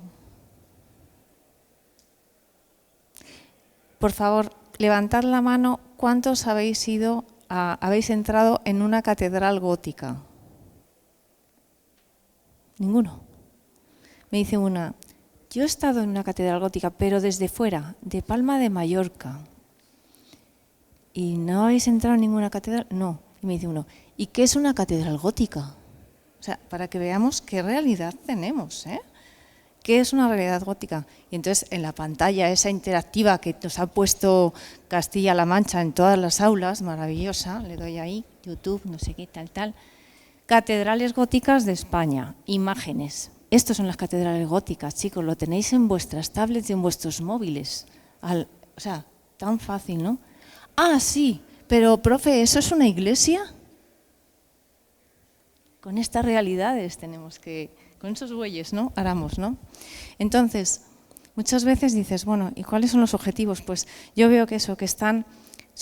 Por favor, levantad la mano, ¿cuántos habéis entrado en una catedral gótica? Ninguno. Me dice una, yo he estado en una catedral gótica, pero desde fuera, de Palma de Mallorca. ¿Y no habéis entrado en ninguna catedral? No. Y me dice uno, ¿y qué es una catedral gótica? O sea, para que veamos qué realidad tenemos, ¿eh? ¿Qué es una realidad gótica? Y entonces en la pantalla esa interactiva que nos ha puesto Castilla-La Mancha en todas las aulas, maravillosa, le doy ahí, YouTube, no sé qué, tal. Catedrales góticas de España, imágenes. Estas son las catedrales góticas, chicos, lo tenéis en vuestras tablets y en vuestros móviles. O sea, tan fácil, ¿no? Ah, sí, pero profe, ¿eso es una iglesia? Con estas realidades tenemos que, con esos bueyes, ¿no? Aramos, ¿no? Entonces, muchas veces dices, bueno, ¿y cuáles son los objetivos? Pues yo veo que eso, que son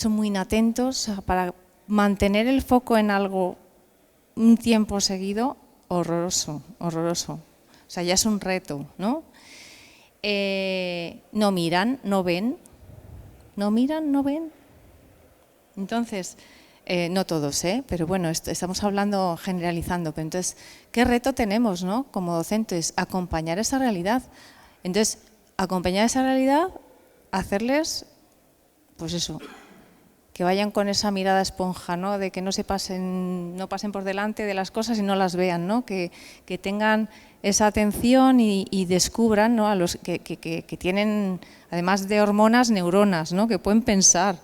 muy inatentos para mantener el foco en algo un tiempo seguido, horroroso, horroroso. O sea, ya es un reto, ¿no? No miran, no ven. No miran, no ven. Entonces, no todos, pero bueno, estamos hablando, generalizando. Pero entonces, ¿qué reto tenemos, ¿no? Como docentes? Acompañar esa realidad. Entonces, acompañar esa realidad, hacerles, pues eso, que vayan con esa mirada esponja, ¿no? De que no pasen por delante de las cosas y no las vean, ¿no? Que tengan esa atención y descubran, ¿no? A los que tienen, además de hormonas, neuronas, ¿no? Que pueden pensar,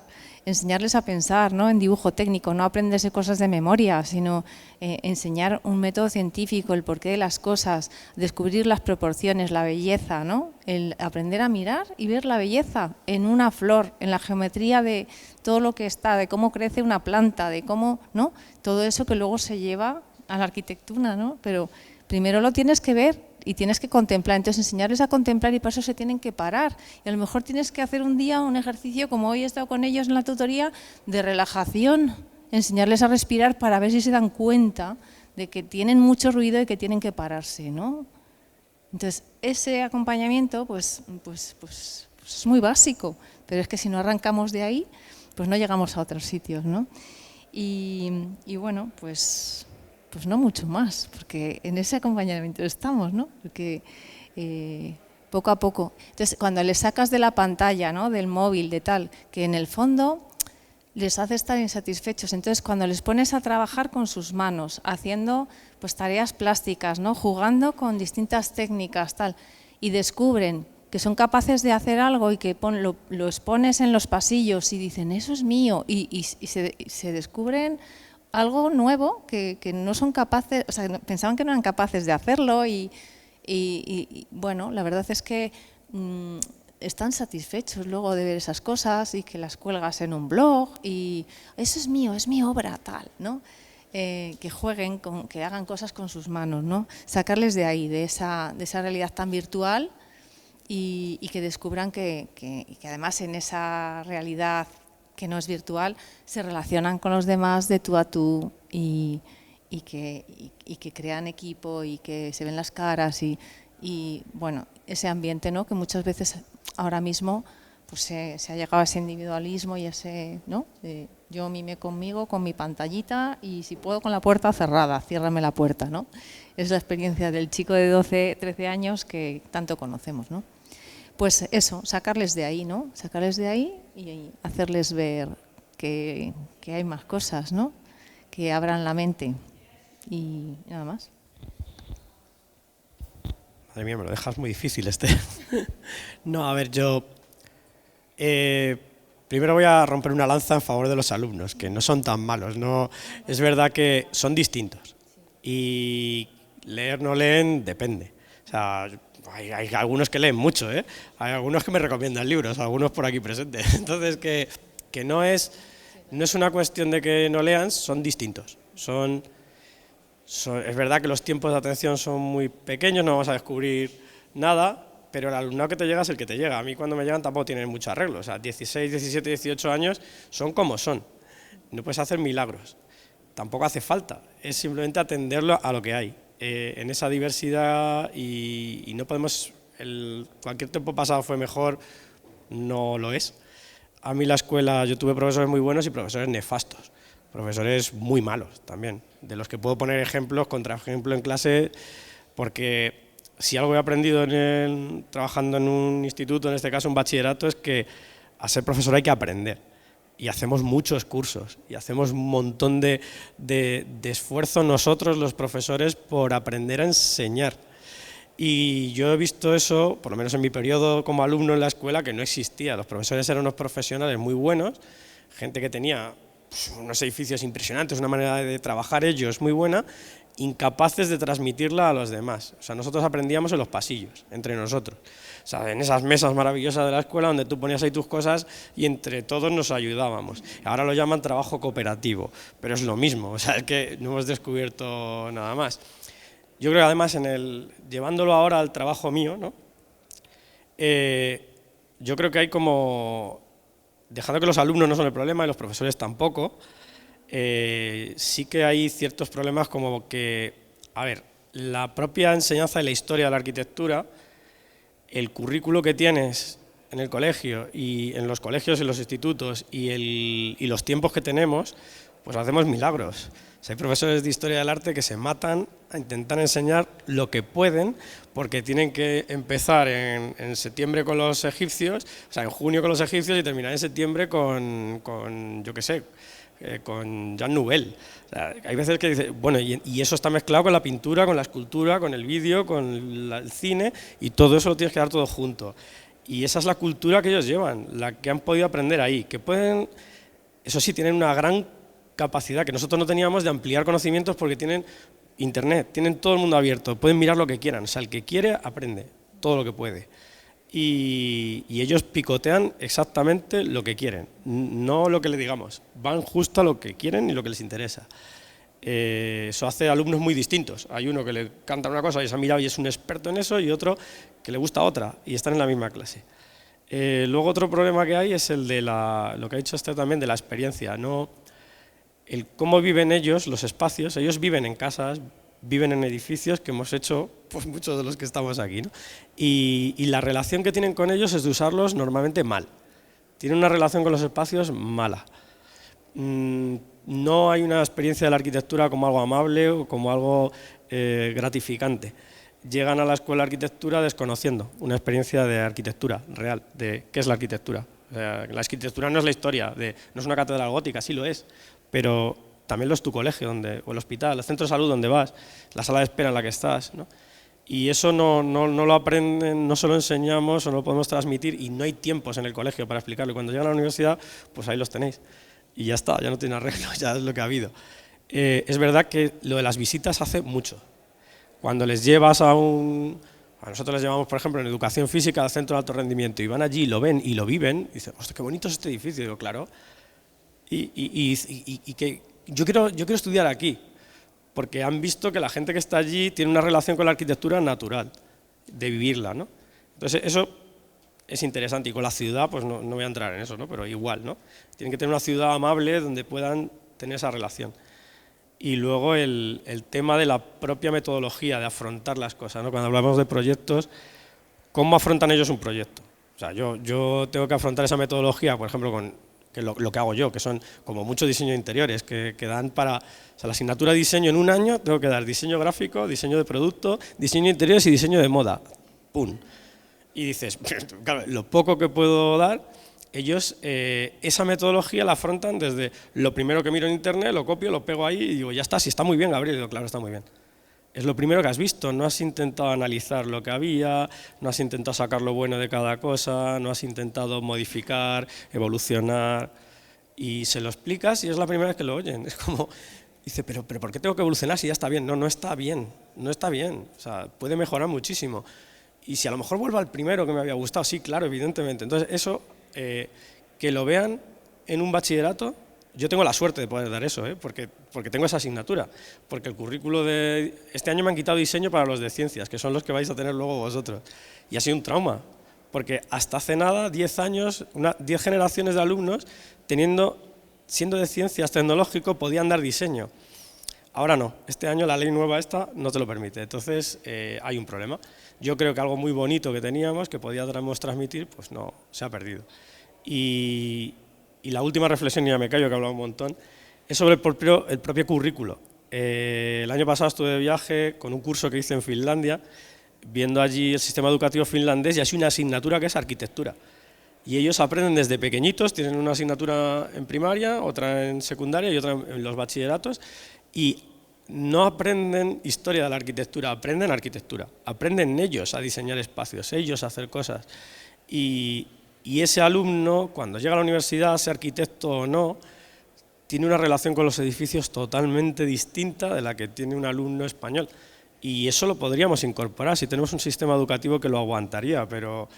enseñarles a pensar, ¿no? En dibujo técnico, no aprenderse cosas de memoria, sino enseñar un método científico, el porqué de las cosas, descubrir las proporciones, la belleza, ¿no? El aprender a mirar y ver la belleza en una flor, en la geometría de todo lo que está, de cómo crece una planta, de cómo, ¿no? Todo eso que luego se lleva a la arquitectura, ¿no? Pero primero lo tienes que ver y tienes que contemplar, entonces enseñarles a contemplar y para eso se tienen que parar. Y a lo mejor tienes que hacer un día un ejercicio, como hoy he estado con ellos en la tutoría, de relajación, enseñarles a respirar para ver si se dan cuenta de que tienen mucho ruido y que tienen que pararse, ¿no? Entonces, ese acompañamiento pues es muy básico, pero es que si no arrancamos de ahí, pues no llegamos a otros sitios, ¿no? Y bueno, pues no mucho más, porque en ese acompañamiento estamos, ¿no? Porque poco a poco. Entonces, cuando les sacas de la pantalla, ¿no? Del móvil, de tal, que en el fondo les hace estar insatisfechos. Entonces, cuando les pones a trabajar con sus manos, haciendo pues tareas plásticas, ¿no? Jugando con distintas técnicas, tal, y descubren que son capaces de hacer algo y que lo expones en los pasillos y dicen, eso es mío, y se descubren algo nuevo que no son capaces, o sea, pensaban que no eran capaces de hacerlo y bueno, la verdad es que están satisfechos luego de ver esas cosas y que las cuelgas en un blog y eso es mío, es mi obra, tal, ¿no? Que jueguen, que hagan cosas con sus manos, ¿no? Sacarles de ahí, de esa realidad tan virtual y que descubran que además en esa realidad que no es virtual, se relacionan con los demás de tú a tú y que crean equipo y que se ven las caras y y bueno, ese ambiente, ¿no? Que muchas veces ahora mismo pues se ha llegado a ese individualismo y ese, ¿no? Yo mime conmigo, con mi pantallita y si puedo con la puerta cerrada, ciérrame la puerta, ¿no? Es la experiencia del chico de 12, 13 años que tanto conocemos, ¿no? Pues eso, sacarles de ahí, ¿no? Sacarles de ahí y hacerles ver que hay más cosas, ¿no? Que abran la mente y nada más. Madre mía, me lo dejas muy difícil este. No, a ver, yo primero voy a romper una lanza en favor de los alumnos, que no son tan malos, no, es verdad que son distintos y leer no leen depende. O sea, hay algunos que leen mucho, ¿eh? Hay algunos que me recomiendan libros, algunos por aquí presentes. Entonces, que no es una cuestión de que no lean, son distintos. Es verdad que los tiempos de atención son muy pequeños, no vamos a descubrir nada, pero el alumnado que te llega es el que te llega. A mí cuando me llegan tampoco tienen mucho arreglo. O sea, 16, 17, 18 años son como son. No puedes hacer milagros. Tampoco hace falta. Es simplemente atenderlo a lo que hay. En esa diversidad y no podemos... cualquier tiempo pasado fue mejor, no lo es. A mí la escuela, yo tuve profesores muy buenos y profesores nefastos. Profesores muy malos también, de los que puedo poner ejemplos, contraejemplo en clase, porque si algo he aprendido trabajando en un instituto, en este caso un bachillerato, es que a ser profesor hay que aprender. Y hacemos muchos cursos, y hacemos un montón de esfuerzo nosotros, los profesores, por aprender a enseñar. Y yo he visto eso, por lo menos en mi periodo como alumno en la escuela, que no existía. Los profesores eran unos profesionales muy buenos, gente que tenía unos edificios impresionantes, una manera de trabajar ellos muy buena, incapaces de transmitirla a los demás. O sea, nosotros aprendíamos en los pasillos, entre nosotros. O sea, en esas mesas maravillosas de la escuela donde tú ponías ahí tus cosas y entre todos nos ayudábamos. Ahora lo llaman trabajo cooperativo, pero es lo mismo, o sea, es que no hemos descubierto nada más. Yo creo que además, llevándolo ahora al trabajo mío, ¿no? Yo creo que hay como... Dejando que los alumnos no son el problema y los profesores tampoco, sí que hay ciertos problemas como que, a ver, la propia enseñanza de la historia de la arquitectura, el currículo que tienes en el colegio y en los colegios y los institutos y los tiempos que tenemos, pues hacemos milagros. O sea, hay profesores de historia del arte que se matan a intentar enseñar lo que pueden porque tienen que empezar en septiembre con los egipcios, o sea, en junio con los egipcios y terminar en septiembre con yo qué sé, con Jean Nouvel. O sea, hay veces que dice, bueno, y eso está mezclado con la pintura, con la escultura, con el vídeo, con el cine, y todo eso lo tienes que dar todo junto. Y esa es la cultura que ellos llevan, la que han podido aprender ahí, que pueden, eso sí, tienen una gran capacidad que nosotros no teníamos de ampliar conocimientos porque tienen internet, tienen todo el mundo abierto, pueden mirar lo que quieran, o sea, el que quiere aprende todo lo que puede. Y ellos picotean exactamente lo que quieren, no lo que le digamos, van justo a lo que quieren y lo que les interesa. Eso hace alumnos muy distintos. Hay uno que le canta una cosa y se ha mirado y es un experto en eso, y otro que le gusta otra y están en la misma clase. Luego otro problema que hay es el de lo que ha dicho también, de la experiencia, ¿no? El cómo viven ellos, los espacios. Ellos viven en casas, viven en edificios que hemos hecho, pues muchos de los que estamos aquí, ¿no? Y la relación que tienen con ellos es de usarlos normalmente mal. Tienen una relación con los espacios mala. No hay una experiencia de la arquitectura como algo amable o como algo gratificante. Llegan a la escuela de arquitectura desconociendo una experiencia de arquitectura real, de qué es la arquitectura. O sea, la arquitectura no es la historia, no es una catedral gótica, sí lo es, pero también lo es tu colegio o el hospital, el centro de salud donde vas, la sala de espera en la que estás, ¿no? Y eso no lo aprenden, no se lo enseñamos o no lo podemos transmitir, y no hay tiempos en el colegio para explicarlo. Cuando llegan a la universidad, pues ahí los tenéis. Y ya está, ya no tiene arreglo, ya es lo que ha habido. Es verdad que lo de las visitas hace mucho. Cuando les llevas a nosotros les llevamos, por ejemplo, en educación física al centro de alto rendimiento, y van allí, lo ven y lo viven, y dicen, hostia, qué bonito es este edificio. Y digo, claro, y que yo quiero estudiar aquí, porque han visto que la gente que está allí tiene una relación con la arquitectura natural, de vivirla, ¿no? Entonces eso es interesante, y con la ciudad, pues no voy a entrar en eso, ¿no? Pero igual, ¿no? Tienen que tener una ciudad amable donde puedan tener esa relación. Y luego el tema de la propia metodología, de afrontar las cosas, ¿no? Cuando hablamos de proyectos, ¿cómo afrontan ellos un proyecto? O sea, yo tengo que afrontar esa metodología, por ejemplo, con lo que hago yo, que son como mucho diseño de interiores, que dan para... O sea, la asignatura de diseño en un año tengo que dar diseño gráfico, diseño de producto, diseño de interiores y diseño de moda. ¡Pum! Y dices, claro, lo poco que puedo dar, ellos esa metodología la afrontan desde lo primero que miro en internet, lo copio, lo pego ahí y digo, ya está, si está muy bien, Gabriel. Y digo, claro, está muy bien. Es lo primero que has visto, no has intentado analizar lo que había, no has intentado sacar lo bueno de cada cosa, no has intentado modificar, evolucionar, y se lo explicas y es la primera vez que lo oyen. Es como, dice, pero ¿por qué tengo que evolucionar si ya está bien? No, no está bien, no está bien, o sea, puede mejorar muchísimo. Y si a lo mejor vuelvo al primero que me había gustado, sí, claro, evidentemente. Entonces eso, que lo vean en un bachillerato. Yo tengo la suerte de poder dar eso, porque tengo esa asignatura, porque el currículo de... Este año me han quitado diseño para los de ciencias, que son los que vais a tener luego vosotros, y ha sido un trauma, porque hasta hace nada, 10 años, 10 generaciones de alumnos, siendo de ciencias tecnológico, podían dar diseño. Ahora no, este año la ley nueva esta no te lo permite, entonces hay un problema. Yo creo que algo muy bonito que teníamos, que podíamos transmitir, pues no, se ha perdido. Y la última reflexión, y ya me callo que he hablado un montón, es sobre el propio currículo. El año pasado estuve de viaje con un curso que hice en Finlandia, viendo allí el sistema educativo finlandés, y hay una asignatura que es arquitectura. Y ellos aprenden desde pequeñitos, tienen una asignatura en primaria, otra en secundaria y otra en los bachilleratos, y no aprenden historia de la arquitectura, aprenden arquitectura. Aprenden ellos a diseñar espacios, ellos a hacer cosas. Y ese alumno, cuando llega a la universidad, sea arquitecto o no, tiene una relación con los edificios totalmente distinta de la que tiene un alumno español. Y eso lo podríamos incorporar si tenemos un sistema educativo que lo aguantaría, pero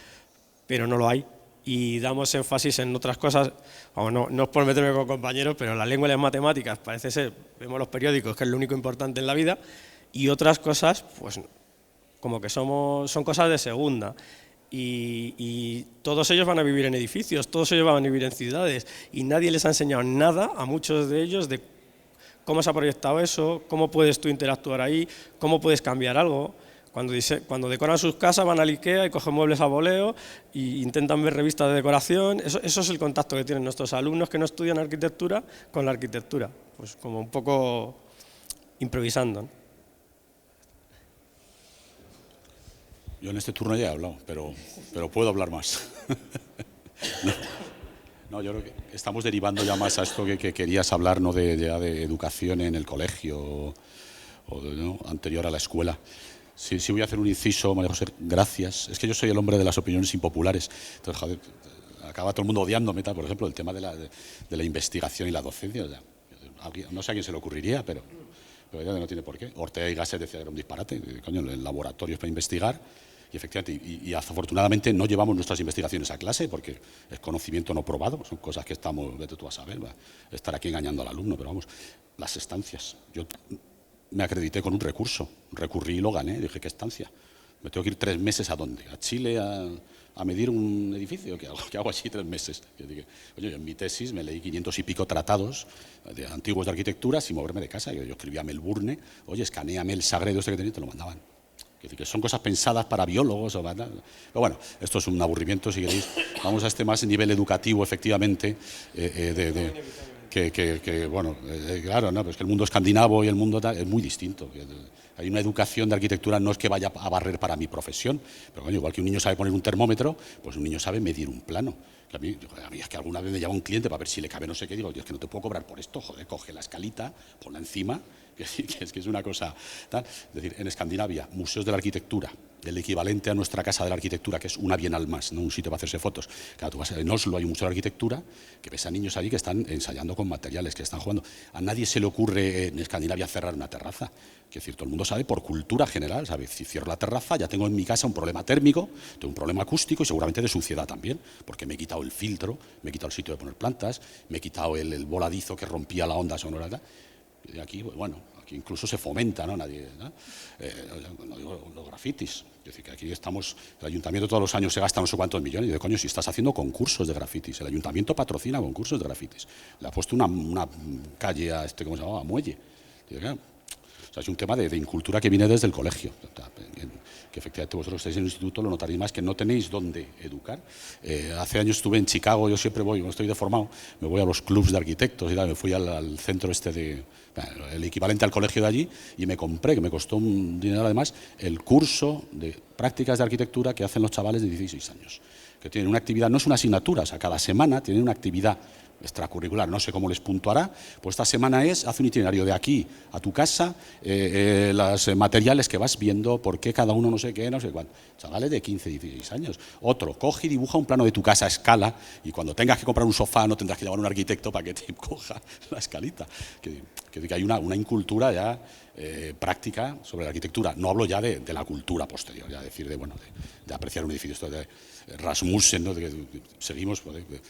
no lo hay. Y damos énfasis en otras cosas, no es por meterme con compañeros, pero la lengua y las matemáticas parece ser, vemos los periódicos, que es lo único importante en la vida, y otras cosas, pues como que son cosas de segunda. Y todos ellos van a vivir en edificios, todos ellos van a vivir en ciudades y nadie les ha enseñado nada a muchos de ellos de cómo se ha proyectado eso, cómo puedes tú interactuar ahí, cómo puedes cambiar algo. Cuando decoran sus casas van al IKEA y cogen muebles a voleo e intentan ver revistas de decoración. Eso es el contacto que tienen nuestros alumnos que no estudian arquitectura con la arquitectura, pues como un poco improvisando, ¿no? Yo en este turno ya he hablado, pero puedo hablar más. No, yo creo que estamos derivando ya más a esto que querías hablar, ¿no? de educación en el colegio ¿no? anterior a la escuela. Sí, voy a hacer un inciso, María José, gracias. Es que yo soy el hombre de las opiniones impopulares. Entonces, joder, acaba todo el mundo odiándome, por ejemplo, el tema de la investigación y la docencia. O sea, no sé a quién se le ocurriría, pero ya no tiene por qué. Ortega y Gasset decía que era un disparate. Coño, el laboratorio es para investigar. Y efectivamente, y afortunadamente no llevamos nuestras investigaciones a clase porque es conocimiento no probado, son cosas que vete tú a saber, va a estar aquí engañando al alumno, pero vamos, las estancias. Yo me acredité con un recurso, recurrí y lo gané, dije, ¿qué estancia? Me tengo que ir 3 meses ¿a dónde? ¿A Chile a medir un edificio? ¿Qué hago allí 3 meses? Yo dije, oye, en mi tesis me leí 500 y pico tratados antiguos de arquitectura sin moverme de casa. Yo escribí a Melbourne, oye, escanéame el sagredo este que tenía y te lo mandaban. Que son cosas pensadas para biólogos. Pero bueno, esto es un aburrimiento, si queréis. Vamos a este más nivel educativo, efectivamente, bueno, claro, ¿no? Pero es que el mundo escandinavo y el mundo tal es muy distinto. Hay una educación de arquitectura, no es que vaya a barrer para mi profesión, pero coño, igual que un niño sabe poner un termómetro, pues un niño sabe medir un plano. Que a mí es que alguna vez me llama un cliente para ver si le cabe no sé qué, digo, es que no te puedo cobrar por esto, joder, coge la escalita, ponla encima, que es una cosa tal. Es decir, en Escandinavia, museos de la arquitectura, el equivalente a nuestra casa de la arquitectura, que es una bienal más, no un sitio para hacerse fotos. Claro, tú vas en Oslo, hay un museo de arquitectura, que ves a niños allí que están ensayando con materiales, que están jugando. A nadie se le ocurre en Escandinavia cerrar una terraza. Es decir, todo el mundo sabe por cultura general, sabe, si cierro la terraza ya tengo en mi casa un problema térmico, tengo un problema acústico y seguramente de suciedad también, porque me he quitado el filtro, me he quitado el sitio de poner plantas, me he quitado el voladizo que rompía la onda sonora. Y aquí, bueno, aquí incluso se fomenta, ¿no? No digo los grafitis. Es decir, que aquí estamos, el ayuntamiento todos los años se gasta no sé cuántos millones, y de coño, si estás haciendo concursos de grafitis, el ayuntamiento patrocina concursos de grafitis. Le ha puesto una calle a ¿cómo se llamaba? Muelle. Digo, claro, o sea, es un tema de incultura que viene desde el colegio. Que efectivamente vosotros estáis en el instituto, lo notaréis más, que no tenéis dónde educar. Hace años estuve en Chicago, yo siempre voy, cuando estoy deformado, me voy a los clubs de arquitectos y tal, me fui al centro el equivalente al colegio de allí, y me compré, que me costó un dinero además, el curso de prácticas de arquitectura que hacen los chavales de 16 años. Que tienen una actividad, no es una asignatura, o sea, cada semana tienen una actividad extracurricular, no sé cómo les puntuará, pues esta semana hace un itinerario de aquí a tu casa, los materiales que vas viendo, por qué cada uno no sé qué, no sé cuánto. Chavales de 15, 16 años. Otro, coge y dibuja un plano de tu casa a escala, y cuando tengas que comprar un sofá no tendrás que llamar a un arquitecto para que te coja la escalita. Que hay una incultura ya práctica sobre la arquitectura. No hablo ya de la cultura posterior, ya decir de apreciar un edificio. Esto de Rasmussen, ¿no? Seguimos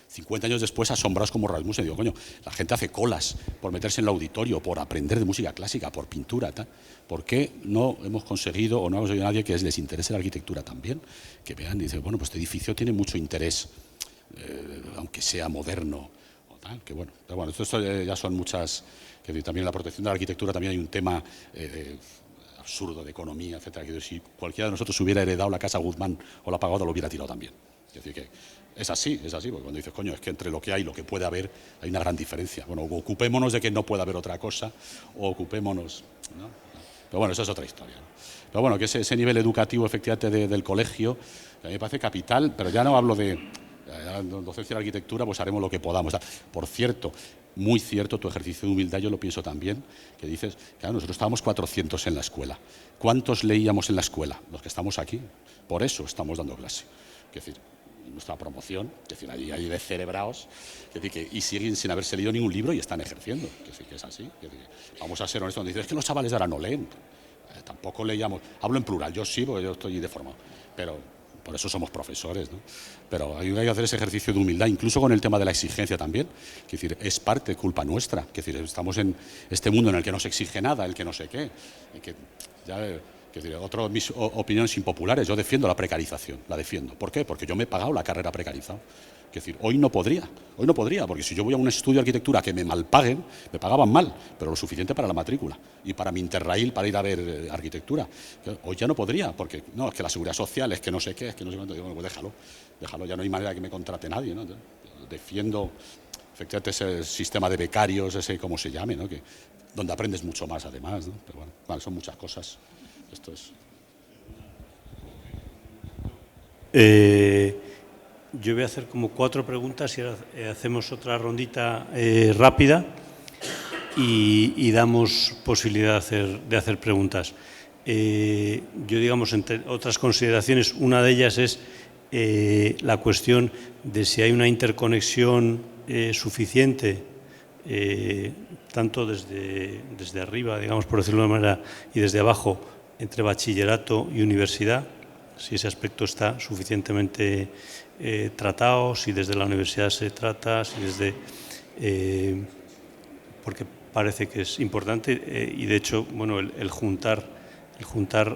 50 años después asombrados como Rasmussen. Digo, coño, la gente hace colas por meterse en el auditorio, por aprender de música clásica, por pintura, tal. ¿Por qué no hemos conseguido, o no hemos oído a nadie que les interese la arquitectura también? Que vean y dicen, bueno, pues este edificio tiene mucho interés, aunque sea moderno. O tal, que bueno, pero bueno, esto ya son muchas. Que también en la protección de la arquitectura también hay un tema absurdo de economía, etcétera. Que si cualquiera de nosotros hubiera heredado la casa Guzmán o la Pagoda, lo hubiera tirado también. Es decir, que es así, porque cuando dices, coño, es que entre lo que hay y lo que puede haber hay una gran diferencia. Bueno, ocupémonos de que no pueda haber otra cosa, o ocupémonos, ¿no? Pero bueno, eso es otra historia, ¿no? Pero bueno, que ese nivel educativo efectivamente del colegio, a mí me parece capital, pero ya no hablo de docencia de arquitectura, pues haremos lo que podamos. Por cierto, muy cierto, tu ejercicio de humildad, yo lo pienso también, que dices, claro, nosotros estábamos 400 en la escuela. ¿Cuántos leíamos en la escuela? Los que estamos aquí. Por eso estamos dando clase. Es decir, nuestra promoción, es decir, hay descerebrados, y siguen sin haberse leído ningún libro y están ejerciendo. Es decir, que es así. Vamos a ser honestos, cuando dices, es que los chavales de ahora no leen. Tampoco leíamos, hablo en plural, yo sí, porque yo estoy deformado, pero por eso somos profesores, ¿no? Pero hay que hacer ese ejercicio de humildad, incluso con el tema de la exigencia también. Es decir, es parte, culpa nuestra. Es decir, estamos en este mundo en el que no se exige nada, el que no sé qué. Otras mis opiniones impopulares, yo defiendo la precarización, la defiendo. ¿Por qué? Porque yo me he pagado la carrera precarizada. Es decir, hoy no podría, porque si yo voy a un estudio de arquitectura que me malpaguen, me pagaban mal, pero lo suficiente para la matrícula y para mi interrail para ir a ver arquitectura. Hoy ya no podría, porque no, es que la seguridad social, es que no sé qué, es que no sé cuánto. Digo, bueno, pues déjalo, ya no hay manera de que me contrate nadie, ¿no? Defiendo efectivamente ese sistema de becarios, ese como se llame, ¿no? Donde aprendes mucho más además, ¿no? Pero bueno, son muchas cosas. Esto es. Yo voy a hacer como 4 preguntas y ahora hacemos otra rondita rápida y damos posibilidad de hacer preguntas. Yo, digamos, entre otras consideraciones, una de ellas es la cuestión de si hay una interconexión suficiente, tanto desde arriba, digamos, por decirlo de una manera, y desde abajo, entre bachillerato y universidad, si ese aspecto está suficientemente tratado, si desde la universidad se trata, si desde porque parece que es importante y de hecho, bueno, el juntar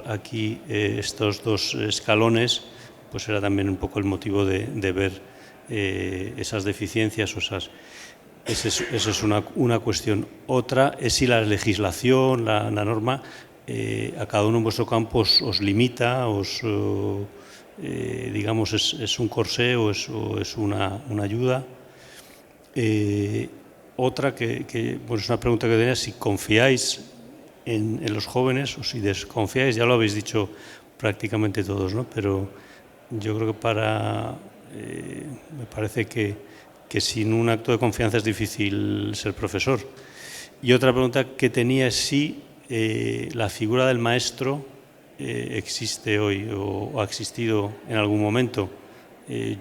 aquí estos dos escalones, pues era también un poco el motivo de ver esas deficiencias o esas. Esa es una cuestión. Otra es si la legislación, la norma, a cada uno en vuestro campo os limita, digamos, es un corsé o es una ayuda. Otra que bueno, es una pregunta que tenía, si confiáis en los jóvenes o si desconfiáis, ya lo habéis dicho prácticamente todos, ¿no? Pero yo creo que me parece que sin un acto de confianza es difícil ser profesor. Y otra pregunta que tenía es si la figura del maestro existe hoy o ha existido en algún momento.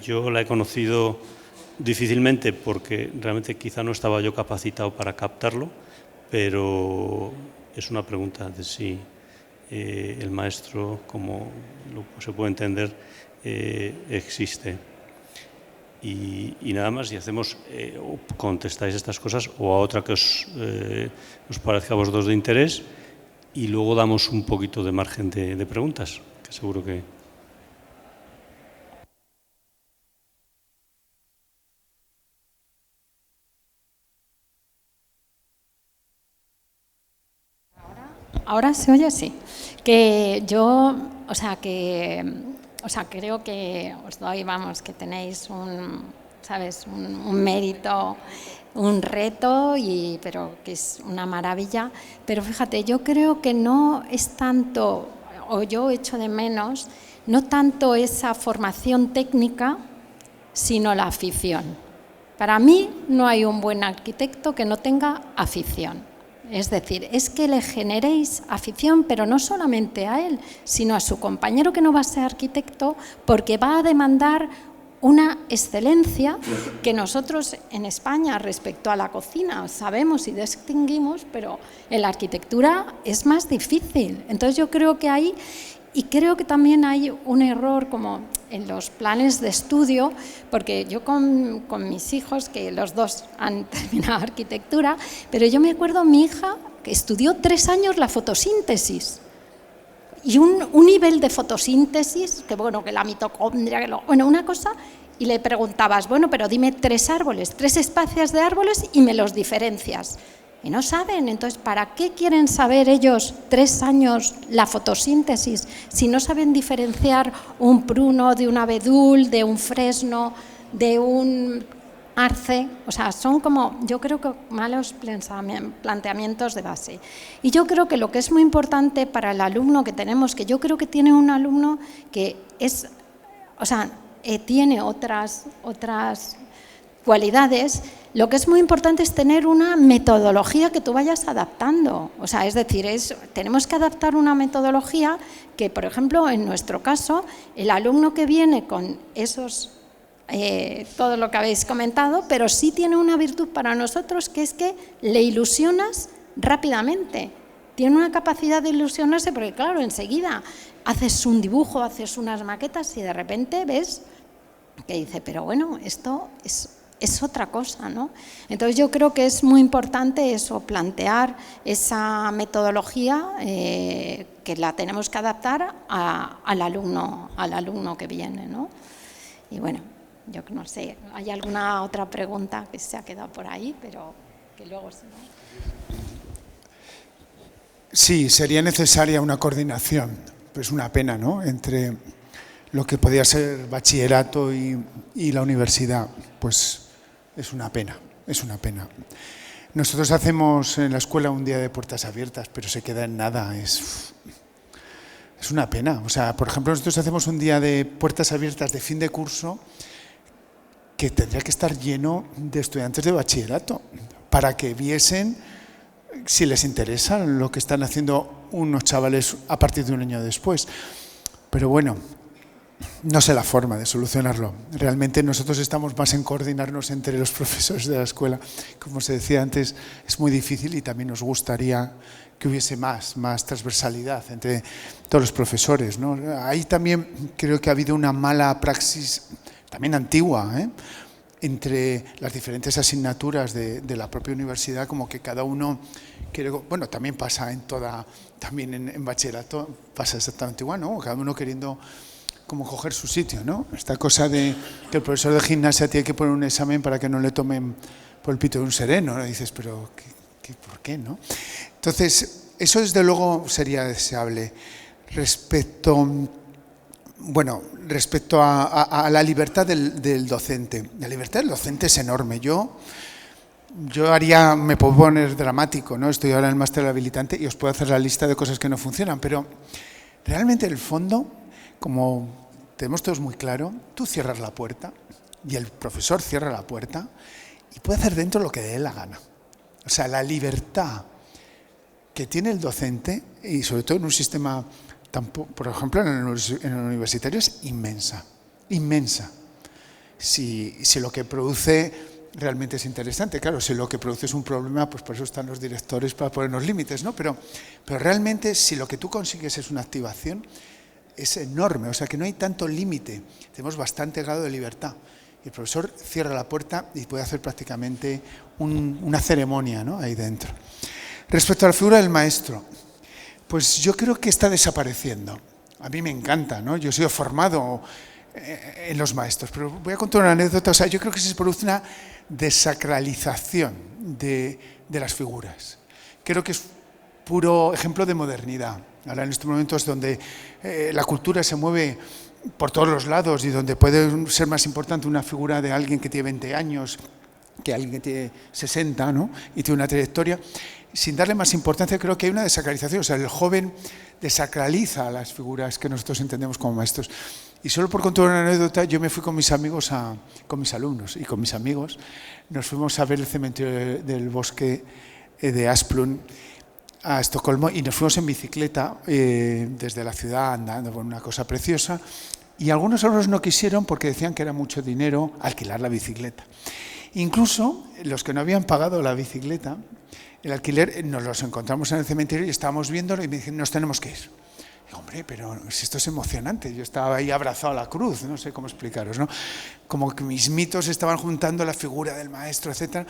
Yo la he conocido difícilmente porque realmente quizá no estaba yo capacitado para captarlo, pero es una pregunta de si el maestro, como se puede entender, existe. Y nada más, y hacemos, contestáis estas cosas o a otra que os parezca a vosotros de interés y luego damos un poquito de margen de preguntas, que seguro que... ahora se oye, sí. Que yo, creo que os doy, vamos, que tenéis un mérito, un reto, pero que es una maravilla. Pero fíjate, yo creo que no es tanto, o yo echo de menos, no tanto esa formación técnica, sino la afición. Para mí no hay un buen arquitecto que no tenga afición. Es decir, es que le generéis afición, pero no solamente a él, sino a su compañero que no va a ser arquitecto, porque va a demandar una excelencia que nosotros en España respecto a la cocina sabemos y distinguimos, pero en la arquitectura es más difícil. Entonces yo creo que ahí, y creo que también hay un error como en los planes de estudio, porque yo con mis hijos, que los dos han terminado arquitectura, pero yo me acuerdo mi hija que estudió 3 años la fotosíntesis. Y un nivel de fotosíntesis, que la mitocondria, una cosa, y le preguntabas, pero dime 3 árboles, 3 especies de árboles y me los diferencias. Y no saben, entonces, ¿para qué quieren saber ellos 3 años la fotosíntesis si no saben diferenciar un pruno de un abedul, de un fresno, de un arce? O sea, son como, yo creo que malos planteamientos de base. Y yo creo que lo que es muy importante para el alumno que tenemos, que yo creo que tiene un alumno que es, tiene otras cualidades, lo que es muy importante es tener una metodología que tú vayas adaptando. Es decir, tenemos que adaptar una metodología que, por ejemplo, en nuestro caso, el alumno que viene con esos, todo lo que habéis comentado, pero sí tiene una virtud para nosotros, que es que le ilusionas rápidamente. Tiene una capacidad de ilusionarse porque, claro, enseguida haces un dibujo, haces unas maquetas y de repente ves que dice, pero bueno, esto es otra cosa, ¿no? Entonces yo creo que es muy importante eso, plantear esa metodología que la tenemos que adaptar al alumno que viene, ¿no? Y bueno, yo no sé, ¿hay alguna otra pregunta que se ha quedado por ahí? Pero que luego se... Sí, sería necesaria una coordinación, pues una pena, ¿no?, entre lo que podía ser bachillerato y la universidad, pues es una pena, es una pena. Nosotros hacemos en la escuela un día de puertas abiertas, pero se queda en nada, es una pena. Por ejemplo, nosotros hacemos un día de puertas abiertas de fin de curso que tendría que estar lleno de estudiantes de bachillerato para que viesen si les interesa lo que están haciendo unos chavales a partir de un año después. Pero bueno, no sé la forma de solucionarlo. Realmente nosotros estamos más en coordinarnos entre los profesores de la escuela. Como se decía antes, es muy difícil y también nos gustaría que hubiese más transversalidad entre todos los profesores, ¿no? Ahí también creo que ha habido una mala praxis, también antigua, entre las diferentes asignaturas de la propia universidad, como que cada uno quiere, bueno, también pasa también en bachillerato pasa exactamente igual, ¿no? Cada uno queriendo como coger su sitio, ¿no? Esta cosa de que el profesor de gimnasia tiene que poner un examen para que no le tomen por el pito de un sereno, ¿no? Y dices, pero ¿por qué, no? Entonces, eso desde luego sería deseable. Respecto a la libertad del docente. La libertad del docente es enorme. Yo me puedo poner dramático, ¿no? Estoy ahora en el máster habilitante y os puedo hacer la lista de cosas que no funcionan, pero realmente en el fondo, como tenemos todos muy claro, tú cierras la puerta y el profesor cierra la puerta y puede hacer dentro lo que dé la gana. O sea, la libertad que tiene el docente, y sobre todo en un sistema, por ejemplo, en el universitario, es inmensa, inmensa. Si lo que produce realmente es interesante, claro, si lo que produce es un problema, pues por eso están los directores, para ponernos límites, ¿no? Pero realmente, si lo que tú consigues es una activación, es enorme, o sea que no hay tanto límite, tenemos bastante grado de libertad. Y el profesor cierra la puerta y puede hacer prácticamente una ceremonia, ¿no?, ahí dentro. Respecto a la figura del maestro, pues yo creo que está desapareciendo. A mí me encanta, ¿no? Yo he sido formado en los maestros, pero voy a contar una anécdota. O sea, yo creo que se produce una desacralización de las figuras. Creo que es puro ejemplo de modernidad. Ahora en estos momentos donde la cultura se mueve por todos los lados y donde puede ser más importante una figura de alguien que tiene 20 años que alguien que tiene 60, ¿no? Y tiene una trayectoria, sin darle más importancia, creo que hay una desacralización. O sea, el joven desacraliza a las figuras que nosotros entendemos como maestros. Y solo por contar una anécdota, yo me fui con mis amigos, con mis alumnos y con mis amigos, nos fuimos a ver el cementerio del bosque de Asplund a Estocolmo y nos fuimos en bicicleta desde la ciudad andando por una cosa preciosa, y algunos alumnos no quisieron porque decían que era mucho dinero alquilar la bicicleta. Incluso los que no habían pagado la bicicleta, el alquiler, nos los encontramos en el cementerio y estábamos viéndolo y me dijeron, nos tenemos que ir. Digo, hombre, pero esto es emocionante. Yo estaba ahí abrazado a la cruz, no sé cómo explicaros, ¿no? Como que mis mitos estaban juntando la figura del maestro, etc.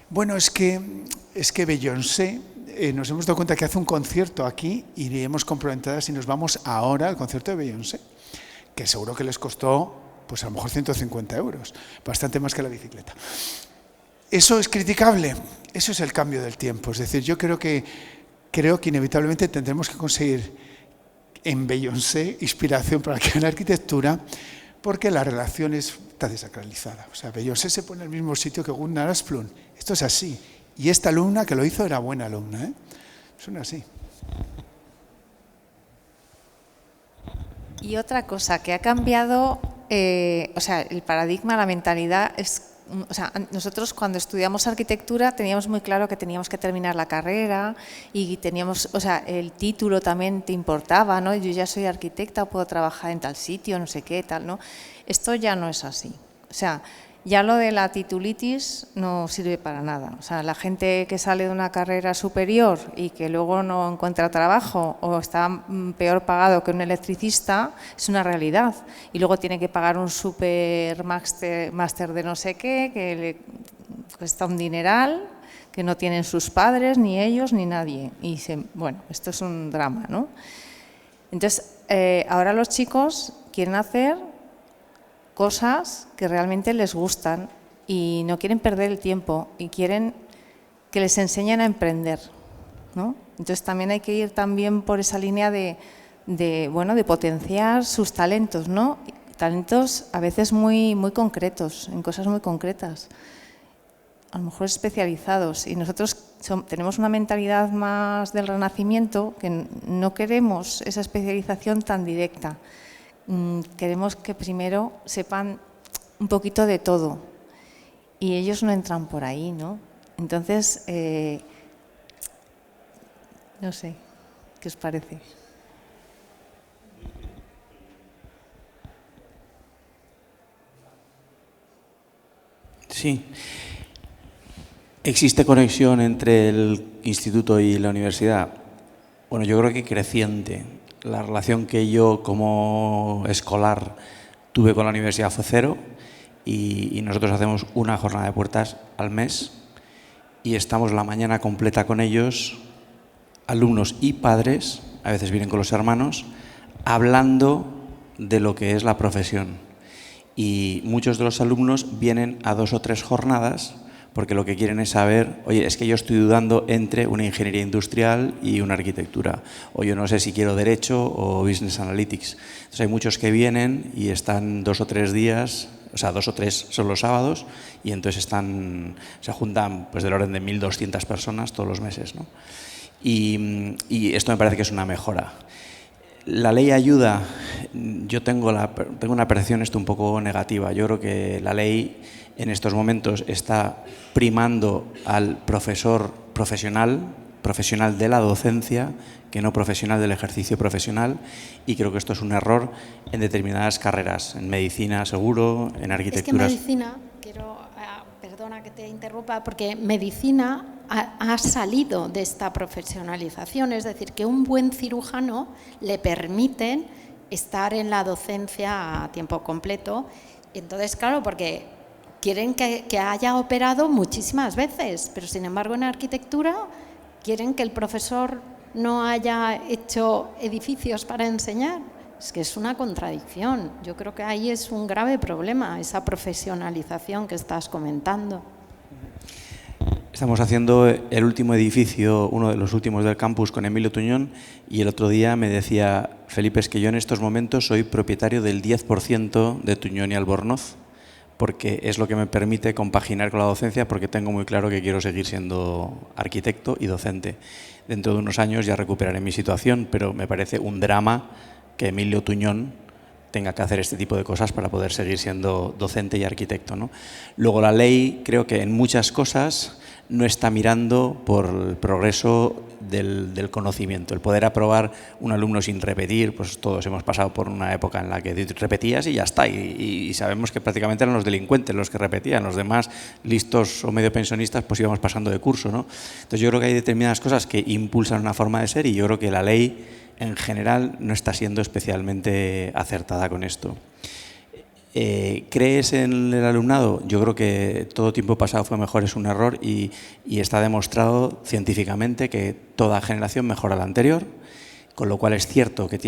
Bueno, es que Beyoncé, nos hemos dado cuenta que hace un concierto aquí, iríamos comprometedas y nos vamos ahora al concierto de Beyoncé, que seguro que les costó, pues a lo mejor 150 euros, bastante más que la bicicleta. ¿Eso es criticable? Eso es el cambio del tiempo. Es decir, yo creo que inevitablemente tendremos que conseguir en Beyoncé inspiración para que la arquitectura, porque la relación está desacralizada. O sea, Beyoncé se pone en el mismo sitio que Gunnar Asplund. Esto es así. Y esta alumna que lo hizo era buena alumna, ¿eh? Son así. Y otra cosa que ha cambiado, o sea, el paradigma, la mentalidad es... O sea, nosotros cuando estudiamos arquitectura teníamos muy claro que teníamos que terminar la carrera y teníamos, o sea, el título también te importaba, ¿no? Yo ya soy arquitecta, puedo trabajar en tal sitio, no sé qué, tal, ¿no? Esto ya no es así. O sea, ya lo de la titulitis no sirve para nada. O sea, la gente que sale de una carrera superior y que luego no encuentra trabajo o está peor pagado que un electricista, es una realidad. Y luego tiene que pagar un super máster de no sé qué, que le cuesta un dineral, que no tienen sus padres, ni ellos, ni nadie. Y bueno, esto es un drama, ¿no? Entonces, ahora los chicos quieren hacer cosas que realmente les gustan y no quieren perder el tiempo y quieren que les enseñen a emprender, ¿no? Entonces también hay que ir también por esa línea de potenciar sus talentos, ¿no? Talentos a veces muy concretos, en cosas muy concretas, a lo mejor especializados. Y nosotros tenemos una mentalidad más del Renacimiento, que no queremos esa especialización tan directa. Queremos que primero sepan un poquito de todo y ellos no entran por ahí, ¿no? Entonces, no sé, ¿qué os parece? Sí. ¿Existe conexión entre el instituto y la universidad? Bueno, yo creo que creciente. La relación que yo como escolar tuve con la universidad fue cero y nosotros hacemos una jornada de puertas al mes y estamos la mañana completa con ellos, alumnos y padres, a veces vienen con los hermanos, hablando de lo que es la profesión. Y muchos de los alumnos vienen a 2 o 3 jornadas porque lo que quieren es saber, oye, es que yo estoy dudando entre una ingeniería industrial y una arquitectura, o yo no sé si quiero Derecho o Business Analytics. Entonces hay muchos que vienen y están 2 o 3 días, o sea, 2 o 3 son los sábados, y entonces se juntan pues del orden de 1.200 personas todos los meses, ¿no? Y esto me parece que es una mejora. La ley ayuda, yo tengo una percepción esto un poco negativa. Yo creo que la ley en estos momentos está primando al profesor profesional de la docencia, que no profesional del ejercicio profesional, y creo que esto es un error en determinadas carreras, en medicina seguro, en arquitectura. Es que medicina, perdona que te interrumpa, porque medicina ha salido de esta profesionalización, es decir, que un buen cirujano le permiten estar en la docencia a tiempo completo. Entonces, claro, porque quieren que haya operado muchísimas veces, pero sin embargo en arquitectura quieren que el profesor no haya hecho edificios para enseñar. Es que es una contradicción. Yo creo que ahí es un grave problema, esa profesionalización que estás comentando. Estamos haciendo el último edificio, uno de los últimos del campus con Emilio Tuñón, y el otro día me decía, Felipe, es que yo en estos momentos soy propietario del 10% de Tuñón y Albornoz, porque es lo que me permite compaginar con la docencia, porque tengo muy claro que quiero seguir siendo arquitecto y docente. Dentro de unos años ya recuperaré mi situación, pero me parece un drama que Emilio Tuñón tenga que hacer este tipo de cosas para poder seguir siendo docente y arquitecto, ¿no? Luego la ley, creo que en muchas cosas no está mirando por el progreso del conocimiento. El poder aprobar un alumno sin repetir, pues todos hemos pasado por una época en la que repetías y ya está. Y sabemos que prácticamente eran los delincuentes los que repetían, los demás, listos o medio pensionistas, pues íbamos pasando de curso, ¿no? Entonces yo creo que hay determinadas cosas que impulsan una forma de ser y yo creo que la ley en general no está siendo especialmente acertada con esto. ¿Crees en el alumnado? Yo creo que todo tiempo pasado fue mejor, es un error y está demostrado científicamente que toda generación mejora la anterior, con lo cual es cierto que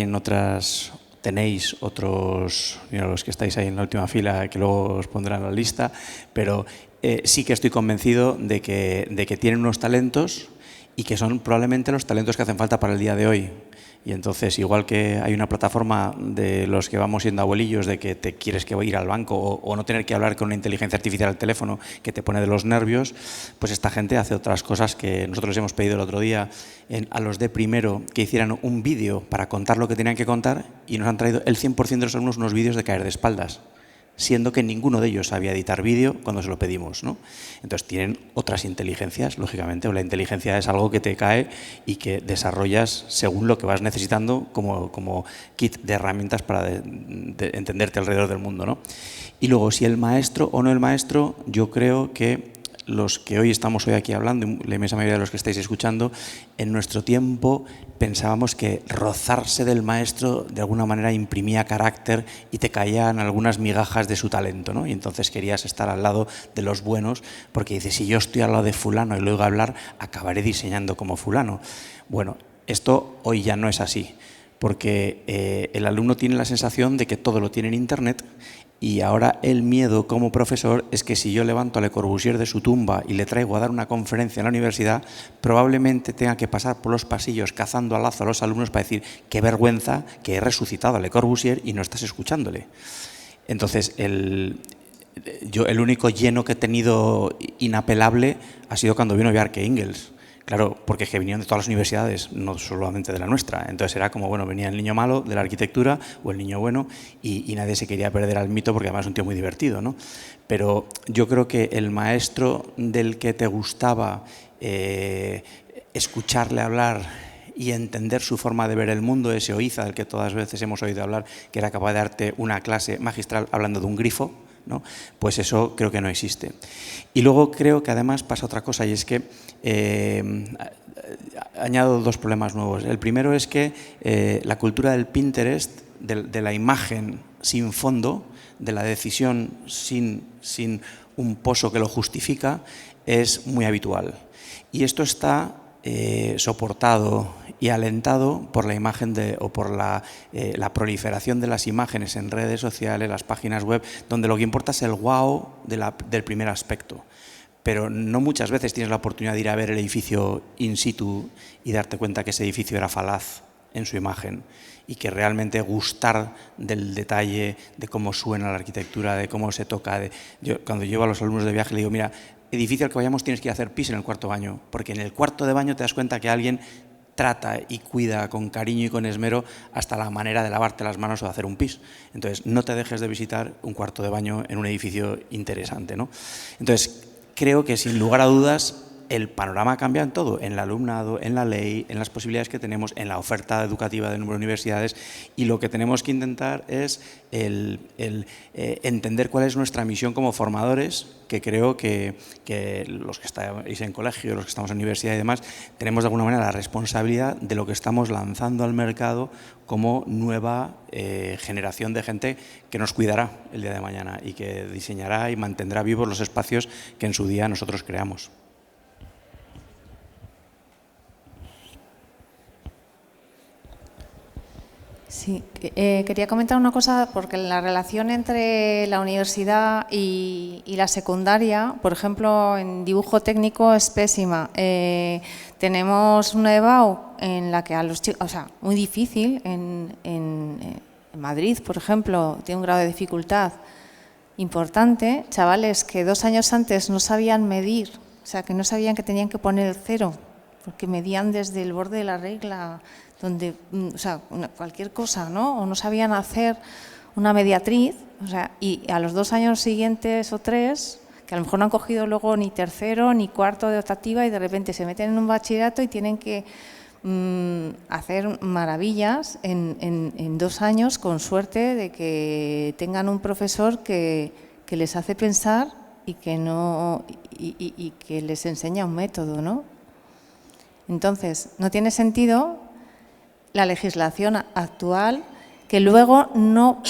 tenéis otros, mira, los que estáis ahí en la última fila, que luego os pondrán en la lista, pero sí que estoy convencido de que tienen unos talentos y que son probablemente los talentos que hacen falta para el día de hoy. Y entonces, igual que hay una plataforma de los que vamos siendo abuelillos de que te quieres que ir al banco o no tener que hablar con una inteligencia artificial al teléfono que te pone de los nervios, pues esta gente hace otras cosas que nosotros les hemos pedido el otro día a los de primero que hicieran un vídeo para contar lo que tenían que contar y nos han traído el 100% de los alumnos unos vídeos de caer de espaldas, siendo que ninguno de ellos sabía editar vídeo cuando se lo pedimos, ¿no? Entonces tienen otras inteligencias, lógicamente, o la inteligencia es algo que te cae y que desarrollas según lo que vas necesitando como kit de herramientas para entenderte alrededor del mundo, ¿no? Y luego, si el maestro o no el maestro, yo creo que los que hoy estamos aquí hablando, la inmensa mayoría de los que estáis escuchando, en nuestro tiempo pensábamos que rozarse del maestro de alguna manera imprimía carácter y te caían algunas migajas de su talento, ¿no? Y entonces querías estar al lado de los buenos porque dices, si yo estoy al lado de fulano y lo oigo hablar, acabaré diseñando como fulano. Bueno, esto hoy ya no es así, porque el alumno tiene la sensación de que todo lo tiene en Internet. Y ahora el miedo como profesor es que si yo levanto a Le Corbusier de su tumba y le traigo a dar una conferencia en la universidad, probablemente tenga que pasar por los pasillos cazando a lazo a los alumnos para decir qué vergüenza que he resucitado a Le Corbusier y no estás escuchándole. Entonces, el único lleno que he tenido inapelable ha sido cuando vino Bjarke Ingels. Claro, porque es que vinieron de todas las universidades, no solamente de la nuestra. Entonces era como, bueno, venía el niño malo de la arquitectura o el niño bueno y nadie se quería perder al mito porque además es un tío muy divertido, ¿no? Pero yo creo que el maestro del que te gustaba escucharle hablar y entender su forma de ver el mundo, ese Oiza del que todas veces hemos oído hablar, que era capaz de darte una clase magistral hablando de un grifo, ¿no? Pues eso creo que no existe. Y luego creo que además pasa otra cosa y es que añado dos problemas nuevos. El primero es que la cultura del Pinterest, de la imagen sin fondo, de la decisión sin un pozo que lo justifica, es muy habitual. Y esto está soportado y alentado por la imagen o por la proliferación de las imágenes en redes sociales, las páginas web, donde lo que importa es el wow del primer aspecto. Pero no muchas veces tienes la oportunidad de ir a ver el edificio in situ y darte cuenta que ese edificio era falaz en su imagen y que realmente gustar del detalle, de cómo suena la arquitectura, de cómo se toca. Cuando llevo a los alumnos de viaje le digo, mira, edificio al que vayamos tienes que ir a hacer pis en el cuarto baño, porque en el cuarto de baño te das cuenta que alguien trata y cuida con cariño y con esmero hasta la manera de lavarte las manos o de hacer un pis. Entonces, no te dejes de visitar un cuarto de baño en un edificio interesante, ¿no? Entonces, creo que sin lugar a dudas el panorama cambia en todo, en el alumnado, en la ley, en las posibilidades que tenemos, en la oferta educativa de número de universidades, y lo que tenemos que intentar es entender cuál es nuestra misión como formadores, que creo que los que estáis en colegio, los que estamos en universidad y demás, tenemos de alguna manera la responsabilidad de lo que estamos lanzando al mercado como nueva generación de gente que nos cuidará el día de mañana y que diseñará y mantendrá vivos los espacios que en su día nosotros creamos. Sí, quería comentar una cosa, porque la relación entre la universidad y la secundaria, por ejemplo, en dibujo técnico es pésima. Tenemos una EBAU en la que a los chicos, o sea, muy difícil, en Madrid, por ejemplo, tiene un grado de dificultad importante, chavales que 2 años antes no sabían medir, o sea, que no sabían que tenían que poner el 0, porque medían desde el borde de la regla, donde, o sea, cualquier cosa, ¿no? O no sabían hacer una mediatriz, o sea, y a los 2 años siguientes o 3, que a lo mejor no han cogido luego ni tercero ni cuarto de optativa y de repente se meten en un bachillerato y tienen que hacer maravillas en 2 años, con suerte de que tengan un profesor que les hace pensar y que les enseña un método, ¿no? Entonces, no tiene sentido la legislación actual, que luego no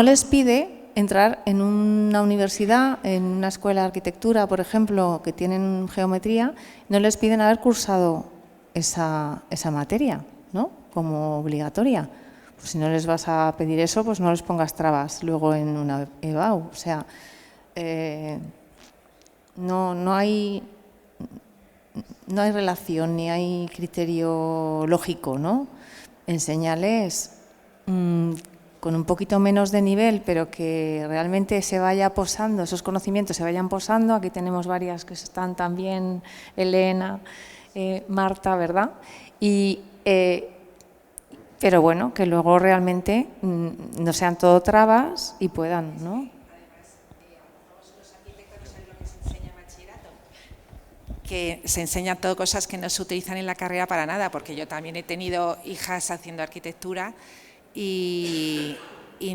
les pide entrar en una universidad, en una escuela de arquitectura, por ejemplo, que tienen geometría, no les piden haber cursado esa materia, ¿no?, como obligatoria. Pues si no les vas a pedir eso, pues no les pongas trabas luego en una EBAU. O sea, no hay relación ni hay criterio lógico, ¿no? Enseñarles con un poquito menos de nivel, pero que realmente se vaya posando, esos conocimientos se vayan posando. Aquí tenemos varias que están también, Elena, Marta, ¿verdad? Pero bueno, que luego realmente no sean todo trabas y puedan, ¿no? Que se enseñan todo cosas que no se utilizan en la carrera para nada, porque yo también he tenido hijas haciendo arquitectura y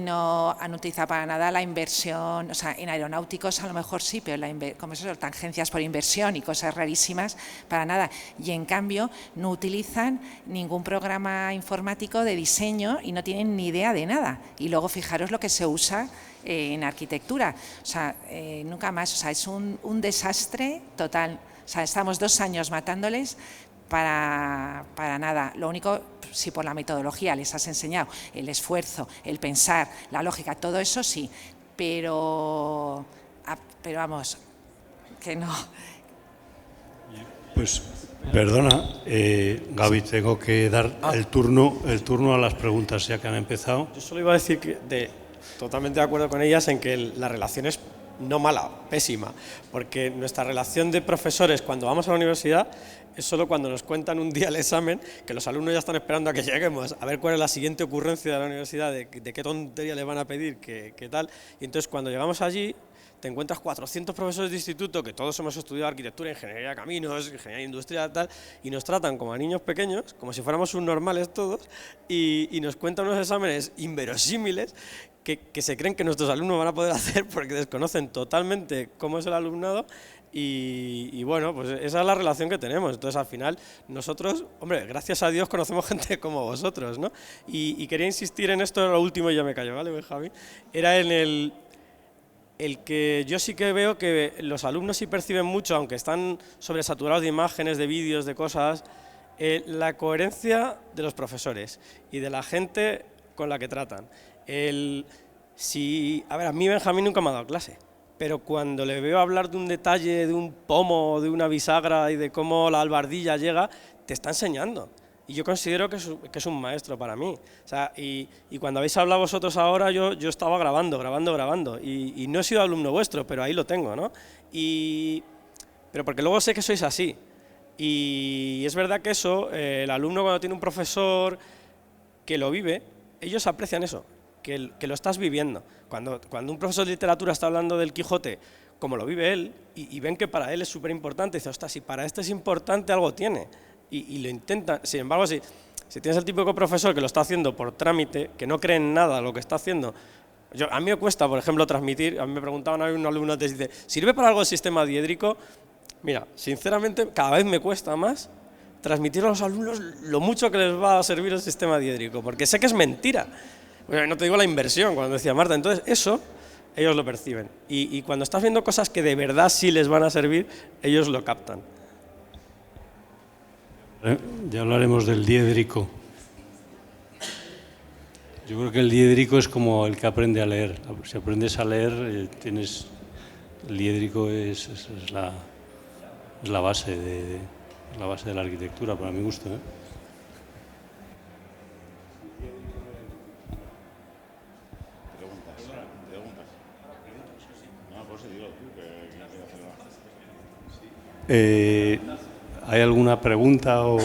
no han utilizado para nada la inversión. O sea, en aeronáuticos a lo mejor sí, pero como eso, tangencias por inversión y cosas rarísimas, para nada. Y en cambio no utilizan ningún programa informático de diseño y no tienen ni idea de nada. Y luego fijaros lo que se usa en arquitectura. O sea, nunca más. O sea, es un desastre total. O sea, estamos 2 años matándoles para nada. Lo único, si por la metodología les has enseñado el esfuerzo, el pensar, la lógica, todo eso sí, pero vamos, que no. Pues, perdona, Gaby, tengo que dar el turno a las preguntas ya que han empezado. Yo solo iba a decir que totalmente de acuerdo con ellas en que la relación es no mala, pésima, porque nuestra relación de profesores cuando vamos a la universidad es solo cuando nos cuentan un día el examen, que los alumnos ya están esperando a que lleguemos, a ver cuál es la siguiente ocurrencia de la universidad, de qué tontería les van a pedir, qué tal, y entonces cuando llegamos allí te encuentras 400 profesores de instituto que todos hemos estudiado arquitectura, ingeniería de caminos, ingeniería industrial, tal, y nos tratan como a niños pequeños, como si fuéramos subnormales todos, y nos cuentan unos exámenes inverosímiles que se creen que nuestros alumnos van a poder hacer porque desconocen totalmente cómo es el alumnado y bueno, pues esa es la relación que tenemos. Entonces, al final, nosotros, hombre, gracias a Dios conocemos gente como vosotros, ¿no? Y quería insistir en esto, lo último y ya me callo, ¿vale, Javi? Era en el que yo sí que veo que los alumnos sí perciben mucho, aunque están sobresaturados de imágenes, de vídeos, de cosas, la coherencia de los profesores y de la gente con la que tratan. A ver, a mí Benjamín nunca me ha dado clase, pero cuando le veo hablar de un detalle, de un pomo, de una bisagra y de cómo la albardilla llega, te está enseñando. Y yo considero que es un maestro para mí. O sea, y cuando habéis hablado vosotros ahora, yo estaba grabando. Y no he sido alumno vuestro, pero ahí lo tengo, ¿no? Pero porque luego sé que sois así. Y es verdad que eso, el alumno cuando tiene un profesor que lo vive, ellos aprecian eso, que lo estás viviendo. Cuando un profesor de literatura está hablando del Quijote, como lo vive él, y ven que para él es súper importante, dice, ostras, si para este es importante, algo tiene. Y lo intentan. Sin embargo, si tienes el típico profesor que lo está haciendo por trámite, que no cree en nada lo que está haciendo, a mí me cuesta, por ejemplo, transmitir. A mí me preguntaban a un alumno, te dice, ¿sirve para algo el sistema diédrico? Mira, sinceramente, cada vez me cuesta más transmitir a los alumnos lo mucho que les va a servir el sistema diédrico, porque sé que es mentira. Bueno, no te digo la inversión, cuando decía Marta. Entonces, eso ellos lo perciben. Y cuando estás viendo cosas que de verdad sí les van a servir, ellos lo captan. Ya hablaremos del diédrico. Yo creo que el diédrico es como el que aprende a leer. Si aprendes a leer, el diédrico es la base de la arquitectura, para mi gusto, ¿eh? ¿Hay alguna pregunta o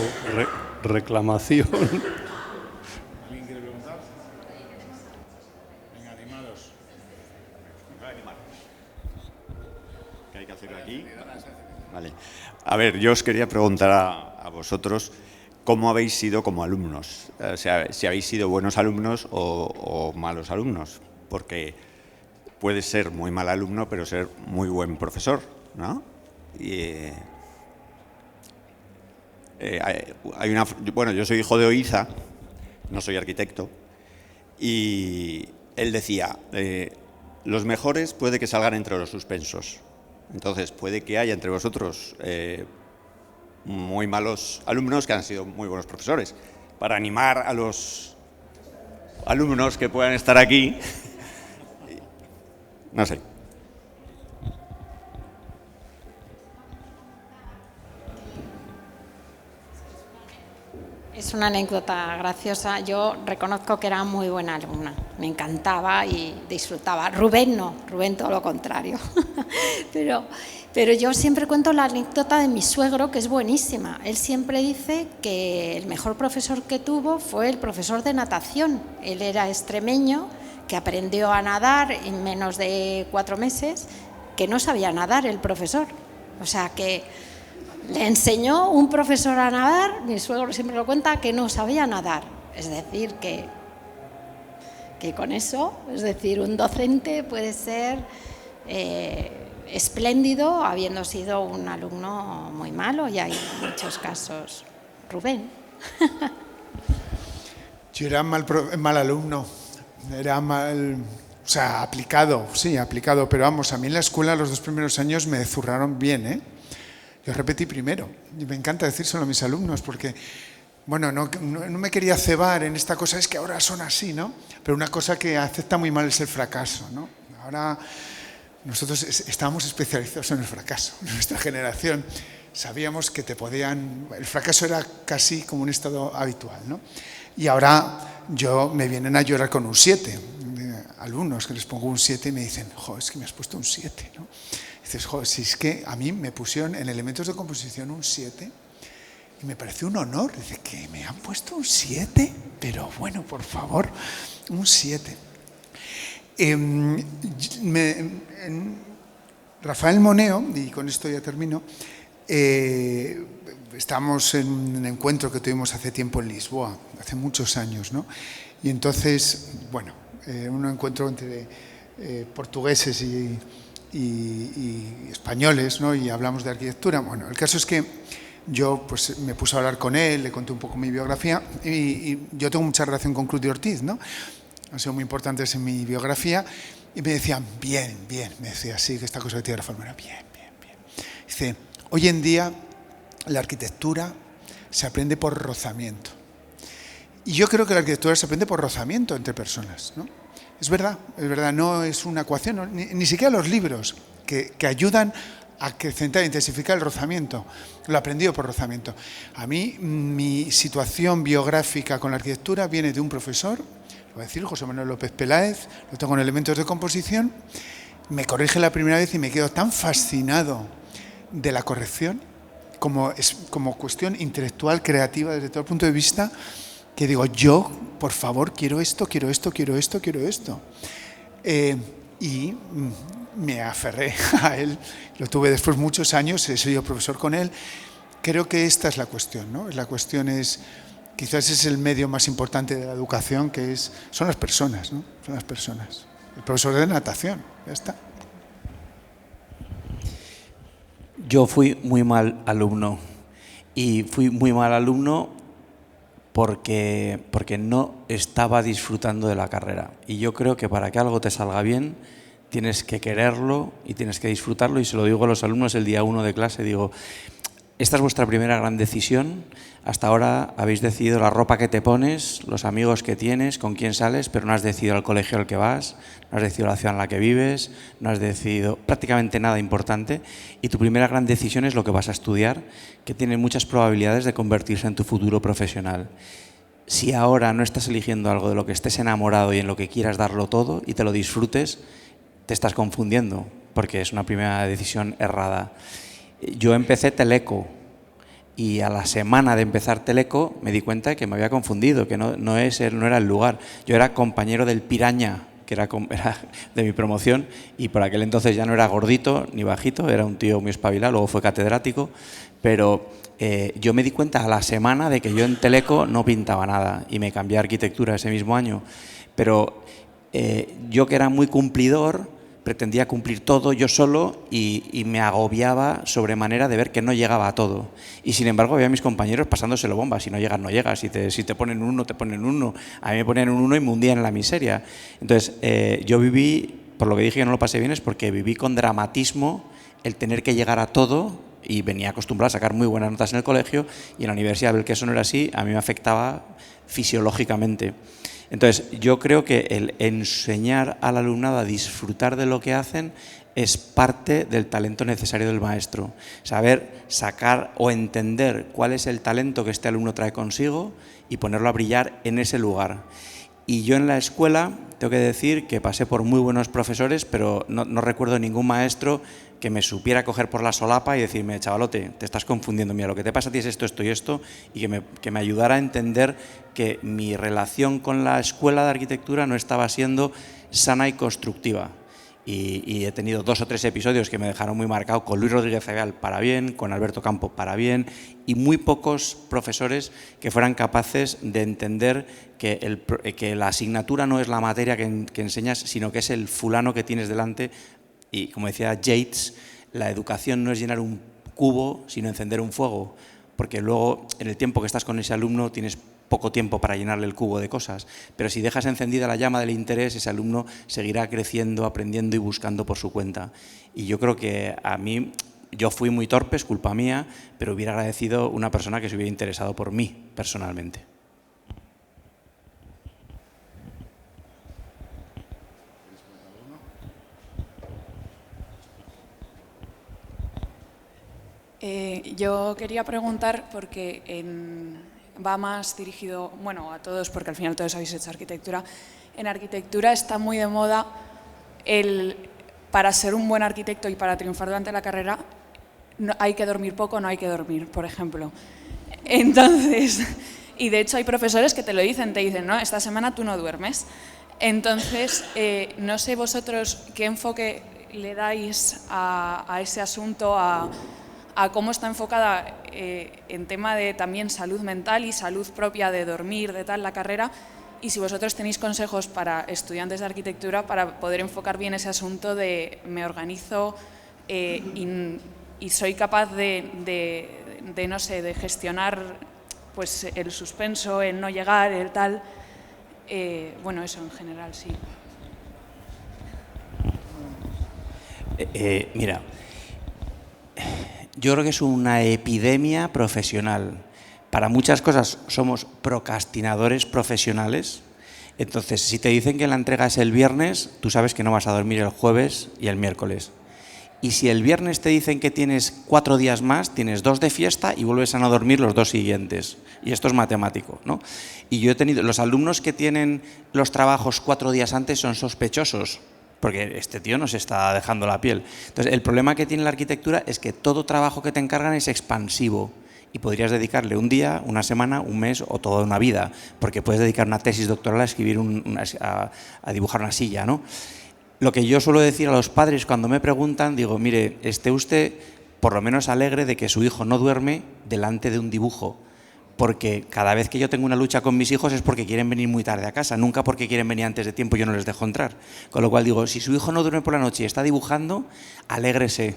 reclamación? ¿Alguien quiere preguntar? Venga, animados. ¿Qué hay que hacer aquí? Vale. A ver, yo os quería preguntar a vosotros cómo habéis sido como alumnos. O sea, si habéis sido buenos alumnos o malos alumnos. Porque puedes ser muy mal alumno, pero ser muy buen profesor, ¿no? Bueno, yo soy hijo de Oiza, no soy arquitecto, y él decía, los mejores puede que salgan entre los suspensos. Entonces, puede que haya entre vosotros muy malos alumnos que han sido muy buenos profesores. Para animar a los alumnos que puedan estar aquí, no sé. Es una anécdota graciosa. Yo reconozco que era muy buena alumna. Me encantaba y disfrutaba. Rubén no, Rubén todo lo contrario. Pero yo siempre cuento la anécdota de mi suegro, que es buenísima. Él siempre dice que el mejor profesor que tuvo fue el profesor de natación. Él era extremeño, que aprendió a nadar en menos de 4 meses, que no sabía nadar el profesor. O sea que le enseñó un profesor a nadar, mi suegro siempre lo cuenta, que no sabía nadar. Es decir, que con eso, es decir, un docente puede ser espléndido habiendo sido un alumno muy malo, y hay muchos casos. Rubén. Yo era mal alumno, era mal, o sea, aplicado, sí, aplicado, pero vamos, a mí en la escuela los 2 primeros años me zurraron bien, ¿eh? Yo repetí primero, y me encanta decírselo a mis alumnos porque, bueno, no me quería cebar en esta cosa, es que ahora son así, ¿no? Pero una cosa que acepta muy mal es el fracaso, ¿no? Ahora nosotros estábamos especializados en el fracaso, en nuestra generación sabíamos que el fracaso era casi como un estado habitual, ¿no? Y ahora me vienen a llorar con un 7, alumnos que les pongo un 7 y me dicen, jo, es que me has puesto un 7, ¿no? Dices, jo, si es que a mí me pusieron en elementos de composición un 7 y me pareció un honor. Dice, que me han puesto un 7, pero bueno, por favor, un 7. Rafael Moneo, y con esto ya termino, estamos en un encuentro que tuvimos hace tiempo en Lisboa, hace muchos años, ¿no? Y entonces, bueno, un encuentro entre portugueses y españoles, ¿no? Y hablamos de arquitectura. Bueno, el caso es que yo pues me puse a hablar con él, le conté un poco mi biografía y yo tengo mucha relación con Cruz de Ortiz, ¿no? Han sido muy importantes en mi biografía y me decían, bien, me decía, sí, que esta cosa de Tierra Formera, bien. Dice, hoy en día la arquitectura se aprende por rozamiento. Y yo creo que la arquitectura se aprende por rozamiento entre personas, ¿no? Es verdad, no es una ecuación, no, ni siquiera los libros que ayudan a acrecentar e intensificar el rozamiento. Lo he aprendido por rozamiento. A mí, mi situación biográfica con la arquitectura viene de un profesor, lo voy a decir, José Manuel López Peláez, lo tengo en elementos de composición, me corrige la primera vez y me quedo tan fascinado de la corrección como cuestión intelectual, creativa desde todo el punto de vista, que digo, yo, por favor, quiero esto. Y me aferré a él, lo tuve después muchos años, he sido profesor con él. Creo que esta es la cuestión, ¿no? La cuestión es, quizás es el medio más importante de la educación, son las personas, ¿no? Son las personas. El profesor de natación, ya está. Yo fui muy mal alumno y fui muy mal alumno porque no estaba disfrutando de la carrera. Y yo creo que para que algo te salga bien tienes que quererlo y tienes que disfrutarlo, y se lo digo a los alumnos el día 1 de clase, digo, esta es vuestra primera gran decisión. Hasta ahora habéis decidido la ropa que te pones, los amigos que tienes, con quién sales, pero no has decidido el colegio al que vas, no has decidido la ciudad en la que vives, no has decidido prácticamente nada importante. Y tu primera gran decisión es lo que vas a estudiar, que tiene muchas probabilidades de convertirse en tu futuro profesional. Si ahora no estás eligiendo algo de lo que estés enamorado y en lo que quieras darlo todo y te lo disfrutes, te estás confundiendo, porque es una primera decisión errada. Yo empecé Teleco y a la semana de empezar Teleco me di cuenta de que me había confundido, que no era el lugar. Yo era compañero del Piraña, que era de mi promoción, y por aquel entonces ya no era gordito ni bajito, era un tío muy espabilado, luego fue catedrático, pero yo me di cuenta a la semana de que yo en Teleco no pintaba nada y me cambié a arquitectura ese mismo año. Pero yo, que era muy cumplidor, pretendía cumplir todo yo solo y me agobiaba sobremanera de ver que no llegaba a todo. Y sin embargo había mis compañeros pasándoselo bomba. Si no llegas, no llegas. Si te ponen un 1, te ponen un 1. A mí me ponían un 1 y me hundían en la miseria. Entonces yo viví, por lo que dije que no lo pasé bien, es porque viví con dramatismo el tener que llegar a todo, y venía acostumbrado a sacar muy buenas notas en el colegio, y en la universidad ver que eso no era así, a mí me afectaba fisiológicamente. Entonces, yo creo que el enseñar al alumnado a disfrutar de lo que hacen es parte del talento necesario del maestro. Saber sacar o entender cuál es el talento que este alumno trae consigo y ponerlo a brillar en ese lugar. Y yo en la escuela tengo que decir que pasé por muy buenos profesores, pero no recuerdo ningún maestro que me supiera coger por la solapa y decirme: chavalote, te estás confundiendo, mira, lo que te pasa a ti es esto, esto y esto, y que me ayudara a entender que mi relación con la escuela de arquitectura no estaba siendo sana y constructiva. Y he tenido 2 o 3 episodios que me dejaron muy marcado, con Luis Rodríguez Ayal para bien, con Alberto Campo para bien, y muy pocos profesores que fueran capaces de entender que la asignatura no es la materia que enseñas, sino que es el fulano que tienes delante. Y como decía Yates, la educación no es llenar un cubo, sino encender un fuego, porque luego en el tiempo que estás con ese alumno tienes poco tiempo para llenarle el cubo de cosas, pero si dejas encendida la llama del interés, ese alumno seguirá creciendo, aprendiendo y buscando por su cuenta. Y yo creo que a mí, yo fui muy torpe, es culpa mía, pero hubiera agradecido una persona que se hubiera interesado por mí personalmente. Yo quería preguntar, porque va más dirigido, bueno, a todos, porque al final todos habéis hecho arquitectura. En arquitectura está muy de moda para ser un buen arquitecto y para triunfar durante la carrera, hay que dormir poco, no hay que dormir, por ejemplo. Entonces, y de hecho hay profesores que te lo dicen, no, esta semana tú no duermes. Entonces, no sé vosotros qué enfoque le dais a ese asunto, a cómo está enfocada en tema de también salud mental y salud propia de dormir, de tal, la carrera, y si vosotros tenéis consejos para estudiantes de arquitectura para poder enfocar bien ese asunto de me organizo y soy capaz de no sé, de gestionar pues el suspenso, el no llegar, el tal, bueno, eso en general, sí. Mira, yo creo que es una epidemia profesional. Para muchas cosas somos procrastinadores profesionales. Entonces, si te dicen que la entrega es el viernes, tú sabes que no vas a dormir el jueves y el miércoles. Y si el viernes te dicen que tienes 4 días más, tienes 2 de fiesta y vuelves a no dormir los 2 siguientes. Y esto es matemático, ¿no? Y yo he tenido, los alumnos que tienen los trabajos 4 días antes son sospechosos, porque este tío nos está dejando la piel. Entonces, el problema que tiene la arquitectura es que todo trabajo que te encargan es expansivo y podrías dedicarle un día, una semana, un mes o toda una vida, porque puedes dedicar una tesis doctoral a escribir a dibujar una silla, ¿no? Lo que yo suelo decir a los padres cuando me preguntan, digo, mire, esté usted por lo menos alegre de que su hijo no duerme delante de un dibujo, porque cada vez que yo tengo una lucha con mis hijos es porque quieren venir muy tarde a casa, nunca porque quieren venir antes de tiempo y yo no les dejo entrar. Con lo cual digo, si su hijo no duerme por la noche y está dibujando, alégrese.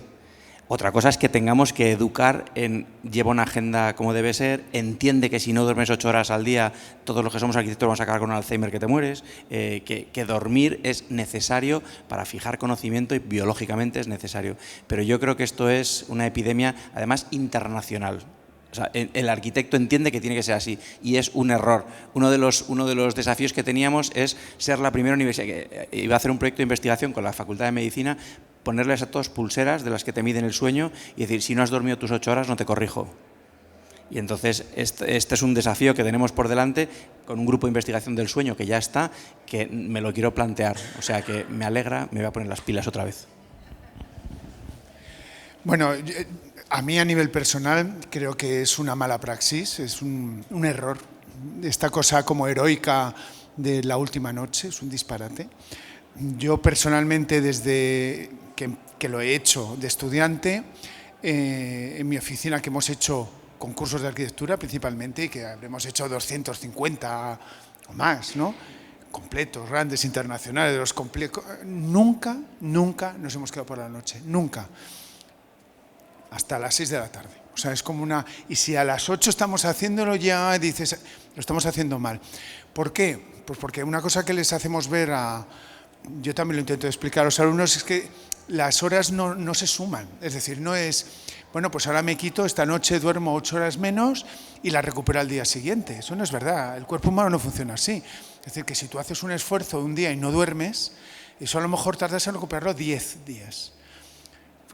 Otra cosa es que tengamos que educar en lleva una agenda como debe ser, entiende que si no duermes 8 horas al día, todos los que somos arquitectos vamos a acabar con un Alzheimer que te mueres, que dormir es necesario para fijar conocimiento y biológicamente es necesario. Pero yo creo que esto es una epidemia, además, internacional. O sea, el arquitecto entiende que tiene que ser así y es un error. Uno de los desafíos que teníamos es ser la primera universidad. Iba a hacer un proyecto de investigación con la Facultad de Medicina, ponerles a todos pulseras de las que te miden el sueño y decir, si no has dormido tus 8 horas no te corrijo. Y entonces este es un desafío que tenemos por delante con un grupo de investigación del sueño que ya está, que me lo quiero plantear. O sea que me alegra, me voy a poner las pilas otra vez. Bueno, a mí a nivel personal creo que es una mala praxis, es un error. Esta cosa como heroica de la última noche es un disparate. Yo personalmente desde que lo he hecho de estudiante, en mi oficina que hemos hecho concursos de arquitectura principalmente y que habremos hecho 250 o más, ¿no? Completos, grandes, internacionales, de los completos. Nunca nos hemos quedado por la noche, nunca. Hasta las 6 de la tarde. O sea, es como una... Y si a las 8 estamos haciéndolo, ya dices, lo estamos haciendo mal. ¿Por qué? Pues porque una cosa que les hacemos ver yo también lo intento explicar a los alumnos, es que las horas no se suman. Es decir, no es, bueno, pues ahora me quito, esta noche duermo 8 horas menos y la recupero al día siguiente. Eso no es verdad. El cuerpo humano no funciona así. Es decir, que si tú haces un esfuerzo un día y no duermes, eso a lo mejor tardas en recuperarlo 10 días.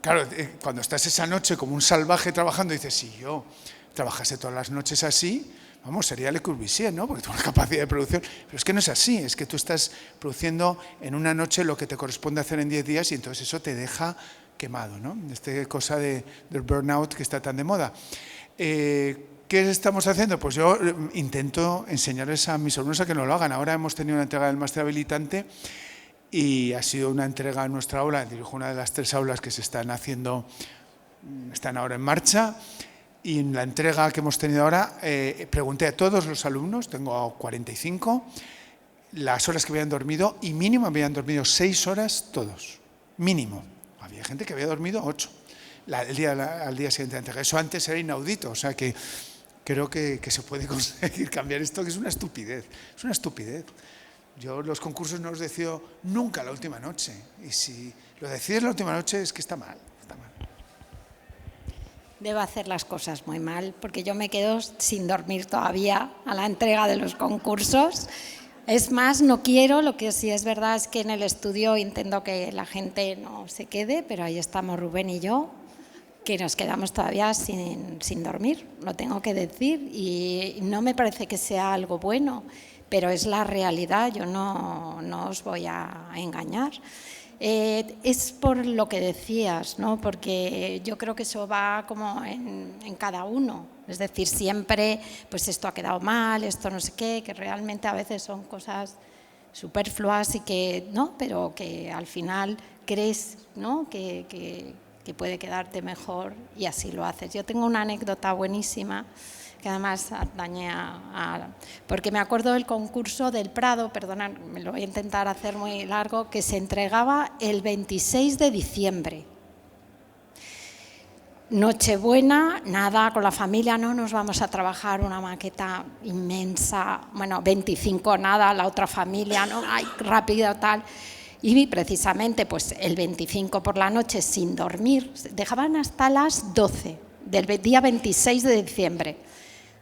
Claro, cuando estás esa noche como un salvaje trabajando, dices, si yo trabajase todas las noches así, vamos, sería Le Corbusier, ¿no? Porque tengo una capacidad de producción. Pero es que no es así, es que tú estás produciendo en una noche lo que te corresponde hacer en 10 días y entonces eso te deja quemado, ¿no? Esta cosa del burnout que está tan de moda. ¿Qué estamos haciendo? Pues yo intento enseñarles a mis alumnos a que no lo hagan. Ahora hemos tenido una entrega del máster habilitante y ha sido una entrega en nuestra aula, dirijo una de las 3 aulas que se están haciendo, están ahora en marcha, y en la entrega que hemos tenido ahora pregunté a todos los alumnos, tengo 45, las horas que habían dormido y mínimo habían dormido 6 horas todos, mínimo. Había gente que había dormido 8 al día siguiente de la entrega. Eso antes era inaudito, o sea que creo que se puede conseguir cambiar esto, que es una estupidez, es una estupidez. Yo los concursos no los decido nunca la última noche. Y si lo decides la última noche es que está mal, está mal. Debo hacer las cosas muy mal porque yo me quedo sin dormir todavía a la entrega de los concursos. Es más, no quiero, lo que sí es verdad es que en el estudio intento que la gente no se quede, pero ahí estamos Rubén y yo, que nos quedamos todavía sin dormir, lo tengo que decir, y no me parece que sea algo bueno. Pero es la realidad, yo no os voy a engañar. Es por lo que decías, ¿no? Porque yo creo que eso va como en cada uno. Es decir, siempre, pues esto ha quedado mal, esto no sé qué, que realmente a veces son cosas superfluas y que, ¿no? Pero que al final crees, ¿no? que puede quedarte mejor y así lo haces. Yo tengo una anécdota buenísima que además atañe porque me acuerdo del concurso del Prado, perdonad, me lo voy a intentar hacer muy largo, que se entregaba el 26 de diciembre. Nochebuena, nada, con la familia no nos vamos a trabajar una maqueta inmensa, bueno, 25 nada, la otra familia, no, ay, rápido, tal. Y precisamente pues el 25 por la noche sin dormir, dejaban hasta las 12 del día 26 de diciembre.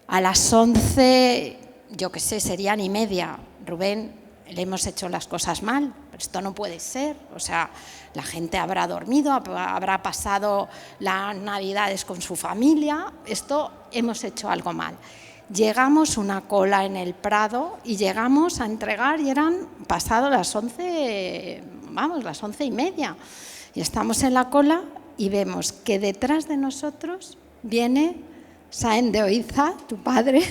A las 11, yo qué sé, serían y media. Rubén, le hemos hecho las cosas mal, pero esto no puede ser. O sea, la gente habrá dormido, habrá pasado las Navidades con su familia, esto hemos hecho algo mal. Llegamos una cola en el Prado y llegamos a entregar y eran pasado las 11, vamos, las 11:30. Y estamos en la cola y vemos que detrás de nosotros viene Sáenz de Oiza, tu padre,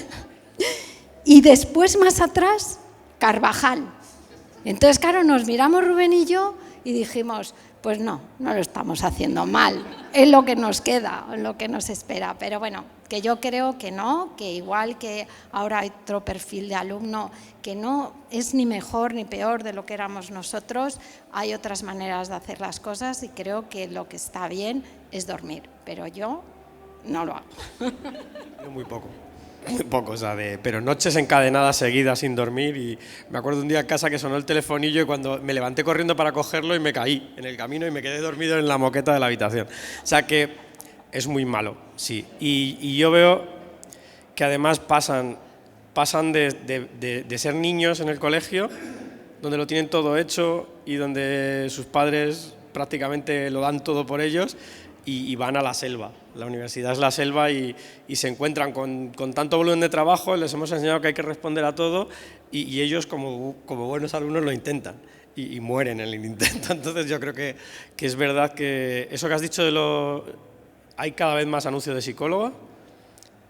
y después más atrás Carvajal. Entonces, claro, nos miramos Rubén y yo y dijimos, pues no lo estamos haciendo mal. es lo que nos queda, lo que nos espera. Pero bueno, que yo creo que no, que igual que ahora hay otro perfil de alumno que no es ni mejor ni peor de lo que éramos nosotros, hay otras maneras de hacer las cosas y creo que lo que está bien es dormir, pero yo no lo hago. Yo muy poco, o sea, pero noches encadenadas seguidas sin dormir, y me acuerdo un día en casa que sonó el telefonillo y cuando me levanté corriendo para cogerlo y me caí en el camino y me quedé dormido en la moqueta de la habitación. O sea que es muy malo, sí. Y yo veo que además pasan de ser niños en el colegio, donde lo tienen todo hecho y donde sus padres prácticamente lo dan todo por ellos, y van a la selva. La universidad es la selva y se encuentran con tanto volumen de trabajo. Les hemos enseñado que hay que responder a todo y ellos como buenos alumnos lo intentan y mueren en el intento. Entonces yo creo que es verdad que eso que has dicho hay cada vez más anuncios de psicóloga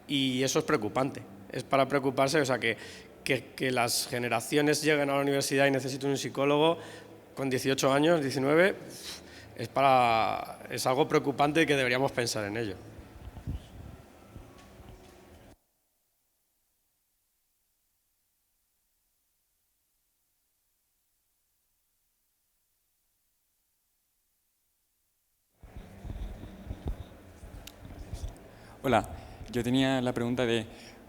y eso es preocupante. Es para preocuparse, o sea, que las generaciones lleguen a la universidad y necesiten un psicólogo con 18 años, 19, es algo preocupante y que deberíamos pensar en ello. Hola, yo tenía la pregunta de,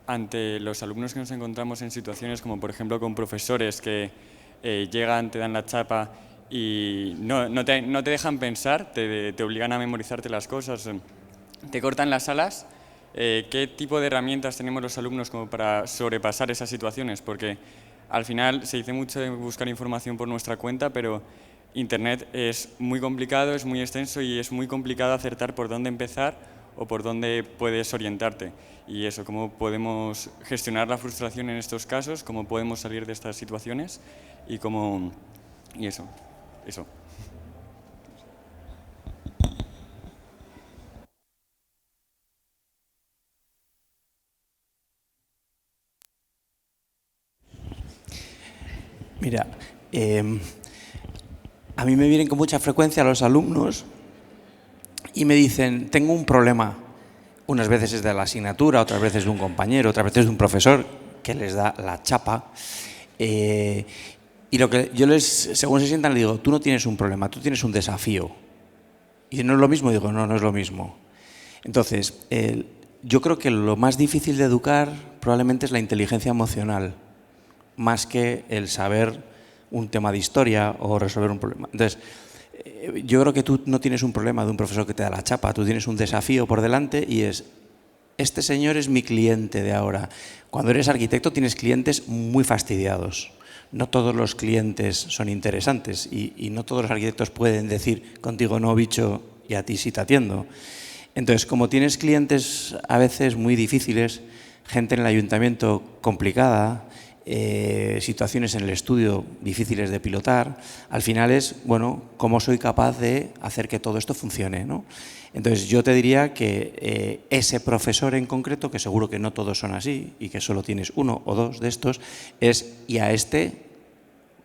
ante los alumnos que nos encontramos en situaciones como por ejemplo con profesores que llegan, te dan la chapa y no te dejan pensar, te obligan a memorizarte las cosas, te cortan las alas, ¿qué tipo de herramientas tenemos los alumnos como para sobrepasar esas situaciones? Porque al final se dice mucho de buscar información por nuestra cuenta, pero Internet es muy complicado, es muy extenso y es muy complicado acertar por dónde empezar o por dónde puedes orientarte. Y eso, ¿cómo podemos gestionar la frustración en estos casos? ¿Cómo podemos salir de estas situaciones? Y eso. Mira, a mí me vienen con mucha frecuencia los alumnos y me dicen, tengo un problema. Unas veces es de la asignatura, otras veces de un compañero, otras veces de un profesor que les da la chapa. Y lo que yo según se sientan, les digo, tú no tienes un problema, tú tienes un desafío. Y no es lo mismo, digo, no es lo mismo. Entonces, yo creo que lo más difícil de educar probablemente es la inteligencia emocional, más que el saber un tema de historia o resolver un problema. Entonces, yo creo que tú no tienes un problema de un profesor que te da la chapa, tú tienes un desafío por delante y este señor es mi cliente de ahora. Cuando eres arquitecto tienes clientes muy fastidiados. No todos los clientes son interesantes y no todos los arquitectos pueden decir contigo no, bicho, y a ti sí te atiendo. Entonces, como tienes clientes a veces muy difíciles, gente en el ayuntamiento complicada, situaciones en el estudio difíciles de pilotar, al final es, bueno, cómo soy capaz de hacer que todo esto funcione, ¿no? Entonces yo te diría que ese profesor en concreto, que seguro que no todos son así y que solo tienes uno o dos de estos, y a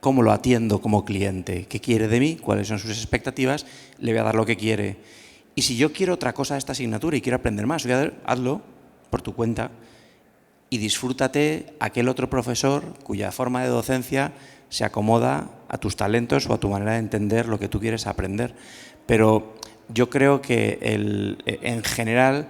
¿cómo lo atiendo como cliente? ¿Qué quiere de mí? ¿Cuáles son sus expectativas? Le voy a dar lo que quiere. Y si yo quiero otra cosa de esta asignatura y quiero aprender más, hazlo por tu cuenta. Y disfrútate aquel otro profesor cuya forma de docencia se acomoda a tus talentos o a tu manera de entender lo que tú quieres aprender. Pero yo creo que en general,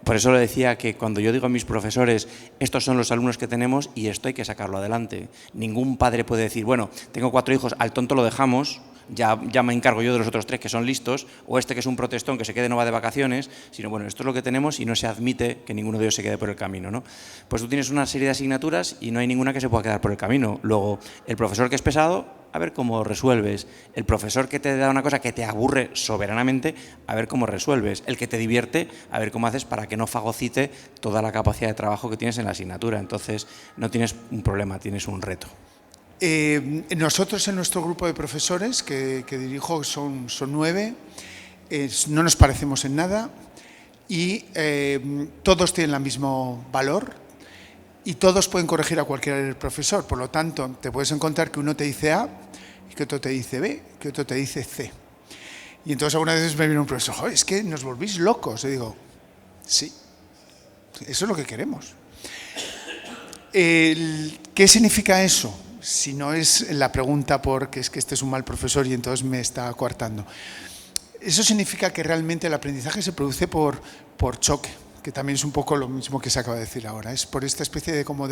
por eso le decía que cuando yo digo a mis profesores, estos son los alumnos que tenemos y esto hay que sacarlo adelante. Ningún padre puede decir, bueno, tengo 4 hijos, al tonto lo dejamos, ya me encargo yo de los otros 3 que son listos, o este que es un protestón que se quede no va de vacaciones, sino bueno, esto es lo que tenemos y no se admite que ninguno de ellos se quede por el camino, ¿no? Pues tú tienes una serie de asignaturas y no hay ninguna que se pueda quedar por el camino. Luego, el profesor que es pesado, a ver cómo resuelves. El profesor que te da una cosa que te aburre soberanamente, a ver cómo resuelves. El que te divierte, a ver cómo haces para que no fagocite toda la capacidad de trabajo que tienes en la asignatura. Entonces, no tienes un problema, tienes un reto. Nosotros en nuestro grupo de profesores, que dirijo, son 9, no nos parecemos en nada y todos tienen el mismo valor y todos pueden corregir a cualquier profesor. Por lo tanto, te puedes encontrar que uno te dice A y que otro te dice B, que otro te dice C. Y entonces algunas veces me viene un profesor, joder, es que nos volvís locos. Y digo, sí, eso es lo que queremos. ¿Qué significa eso? Si no es la pregunta porque es que este es un mal profesor y entonces me está coartando. Eso significa que realmente el aprendizaje se produce por choque, que también es un poco lo mismo que se acaba de decir ahora. Es por esta especie de como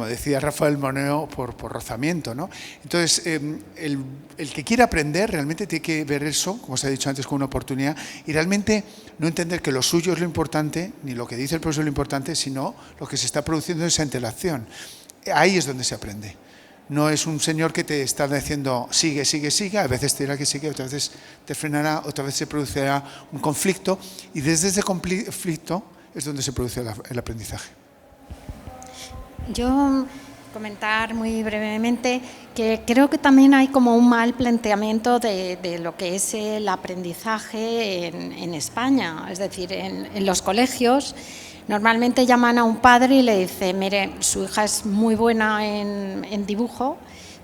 decía Rafael Moneo, por rozamiento, ¿no? Entonces, el que quiere aprender realmente tiene que ver eso, como se ha dicho antes, como una oportunidad, y realmente no entender que lo suyo es lo importante, ni lo que dice el profesor es lo importante, sino lo que se está produciendo en esa interacción. Ahí es donde se aprende. No es un señor que te está diciendo sigue, sigue, sigue, a veces te dirá que sigue, otras veces te frenará, otra vez se producirá un conflicto, y desde ese conflicto es donde se produce el aprendizaje. Yo comentar muy brevemente que creo que también hay como un mal planteamiento de lo que es el aprendizaje en España. Es decir, en los colegios normalmente llaman a un padre y le dicen, mire, su hija es muy buena en dibujo,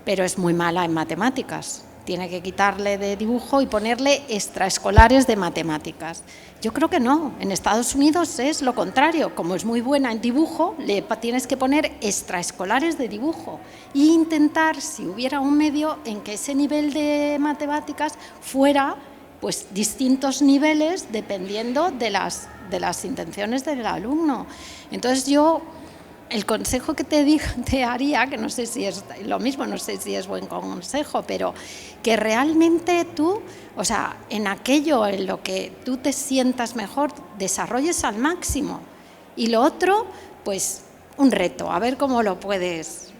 pero es muy mala en matemáticas. Tiene que quitarle de dibujo y ponerle extraescolares de matemáticas. Yo creo que no. En Estados Unidos es lo contrario. Como es muy buena en dibujo, le tienes que poner extraescolares de dibujo e intentar, si hubiera un medio, en que ese nivel de matemáticas fuera pues distintos niveles dependiendo de las intenciones del alumno. Entonces yo, el consejo que te haría, que no sé si es lo mismo, no sé si es buen consejo, pero que realmente tú, o sea, en aquello en lo que tú te sientas mejor, desarrolles al máximo. Y lo otro, pues un reto, a ver cómo lo puedes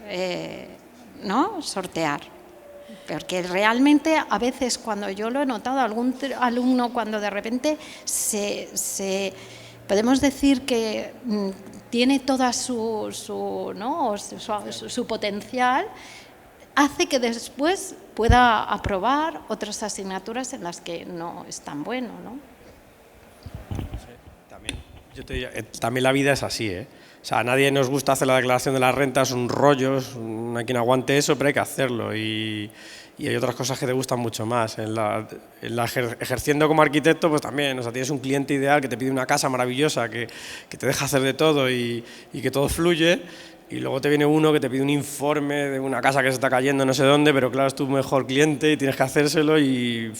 ¿no? sortear. Porque realmente a veces cuando yo lo he notado, algún alumno cuando de repente podemos decir que tiene toda su potencial, hace que después pueda aprobar otras asignaturas en las que no es tan bueno, ¿no? Yo te diría, también la vida es así, ¿eh? O sea, a nadie nos gusta hacer la declaración de la renta, es un rollo, no hay quien aguante eso, pero hay que hacerlo. Y hay otras cosas que te gustan mucho más. Ejerciendo como arquitecto, pues también, o sea, tienes un cliente ideal que te pide una casa maravillosa, que te deja hacer de todo y que todo fluye. Y luego te viene uno que te pide un informe de una casa que se está cayendo no sé dónde, pero claro, es tu mejor cliente y tienes que hacérselo y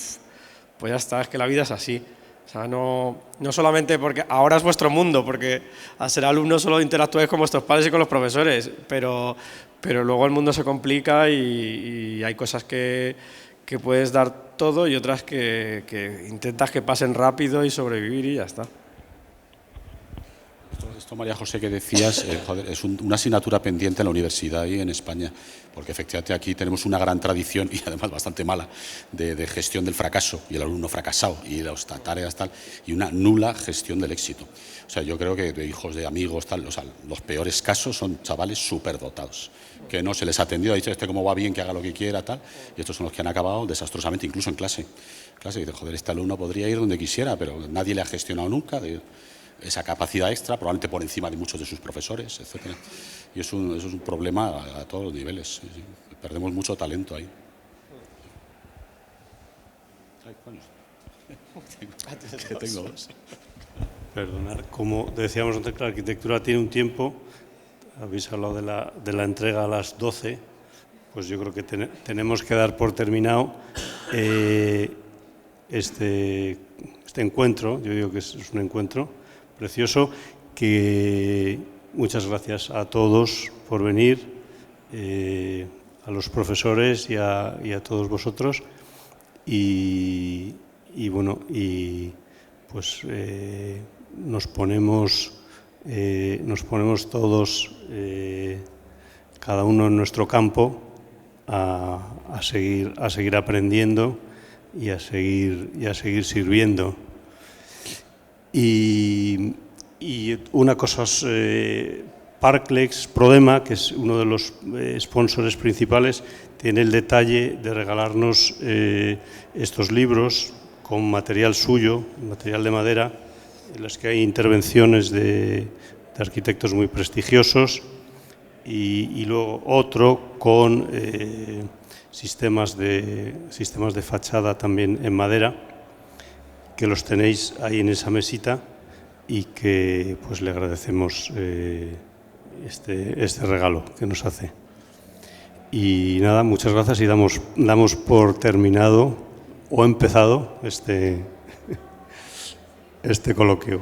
pues ya está, es que la vida es así. O sea, no solamente porque ahora es vuestro mundo, porque al ser alumno solo interactúáis con vuestros padres y con los profesores, pero luego el mundo se complica y hay cosas que puedes dar todo y otras que intentas que pasen rápido y sobrevivir y ya está. Esto, María José, que decías, es una asignatura pendiente en la universidad y en España, porque efectivamente aquí tenemos una gran tradición, y además bastante mala, de gestión del fracaso y el alumno fracasado y las tareas tal, y una nula gestión del éxito. O sea, yo creo que de hijos de amigos, tal, o sea, los peores casos son chavales superdotados, que no se les ha atendido, ha dicho como va bien, que haga lo que quiera, tal, y estos son los que han acabado desastrosamente, incluso en clase. Y dice, joder, este alumno podría ir donde quisiera, pero nadie le ha gestionado nunca esa capacidad extra, probablemente por encima de muchos de sus profesores, etc. Y eso es un problema a todos los niveles. Sí. Perdemos mucho talento ahí. Tengo dos. Perdonar, como decíamos antes, que la arquitectura tiene un tiempo, habéis hablado de la entrega a las 12, pues yo creo que tenemos que dar por terminado este encuentro. Yo digo que es un encuentro precioso, que muchas gracias a todos por venir, a los profesores y a todos vosotros, y bueno, y pues nos ponemos todos, cada uno en nuestro campo, a seguir aprendiendo y a seguir sirviendo. Y una cosa es Parclex Prodema, que es uno de los sponsors principales, tiene el detalle de regalarnos estos libros con material suyo, material de madera, en los que hay intervenciones de arquitectos muy prestigiosos, y luego otro con sistemas de fachada también en madera, que los tenéis ahí en esa mesita y que pues le agradecemos este regalo que nos hace. Y nada, muchas gracias y damos por terminado o empezado este coloquio.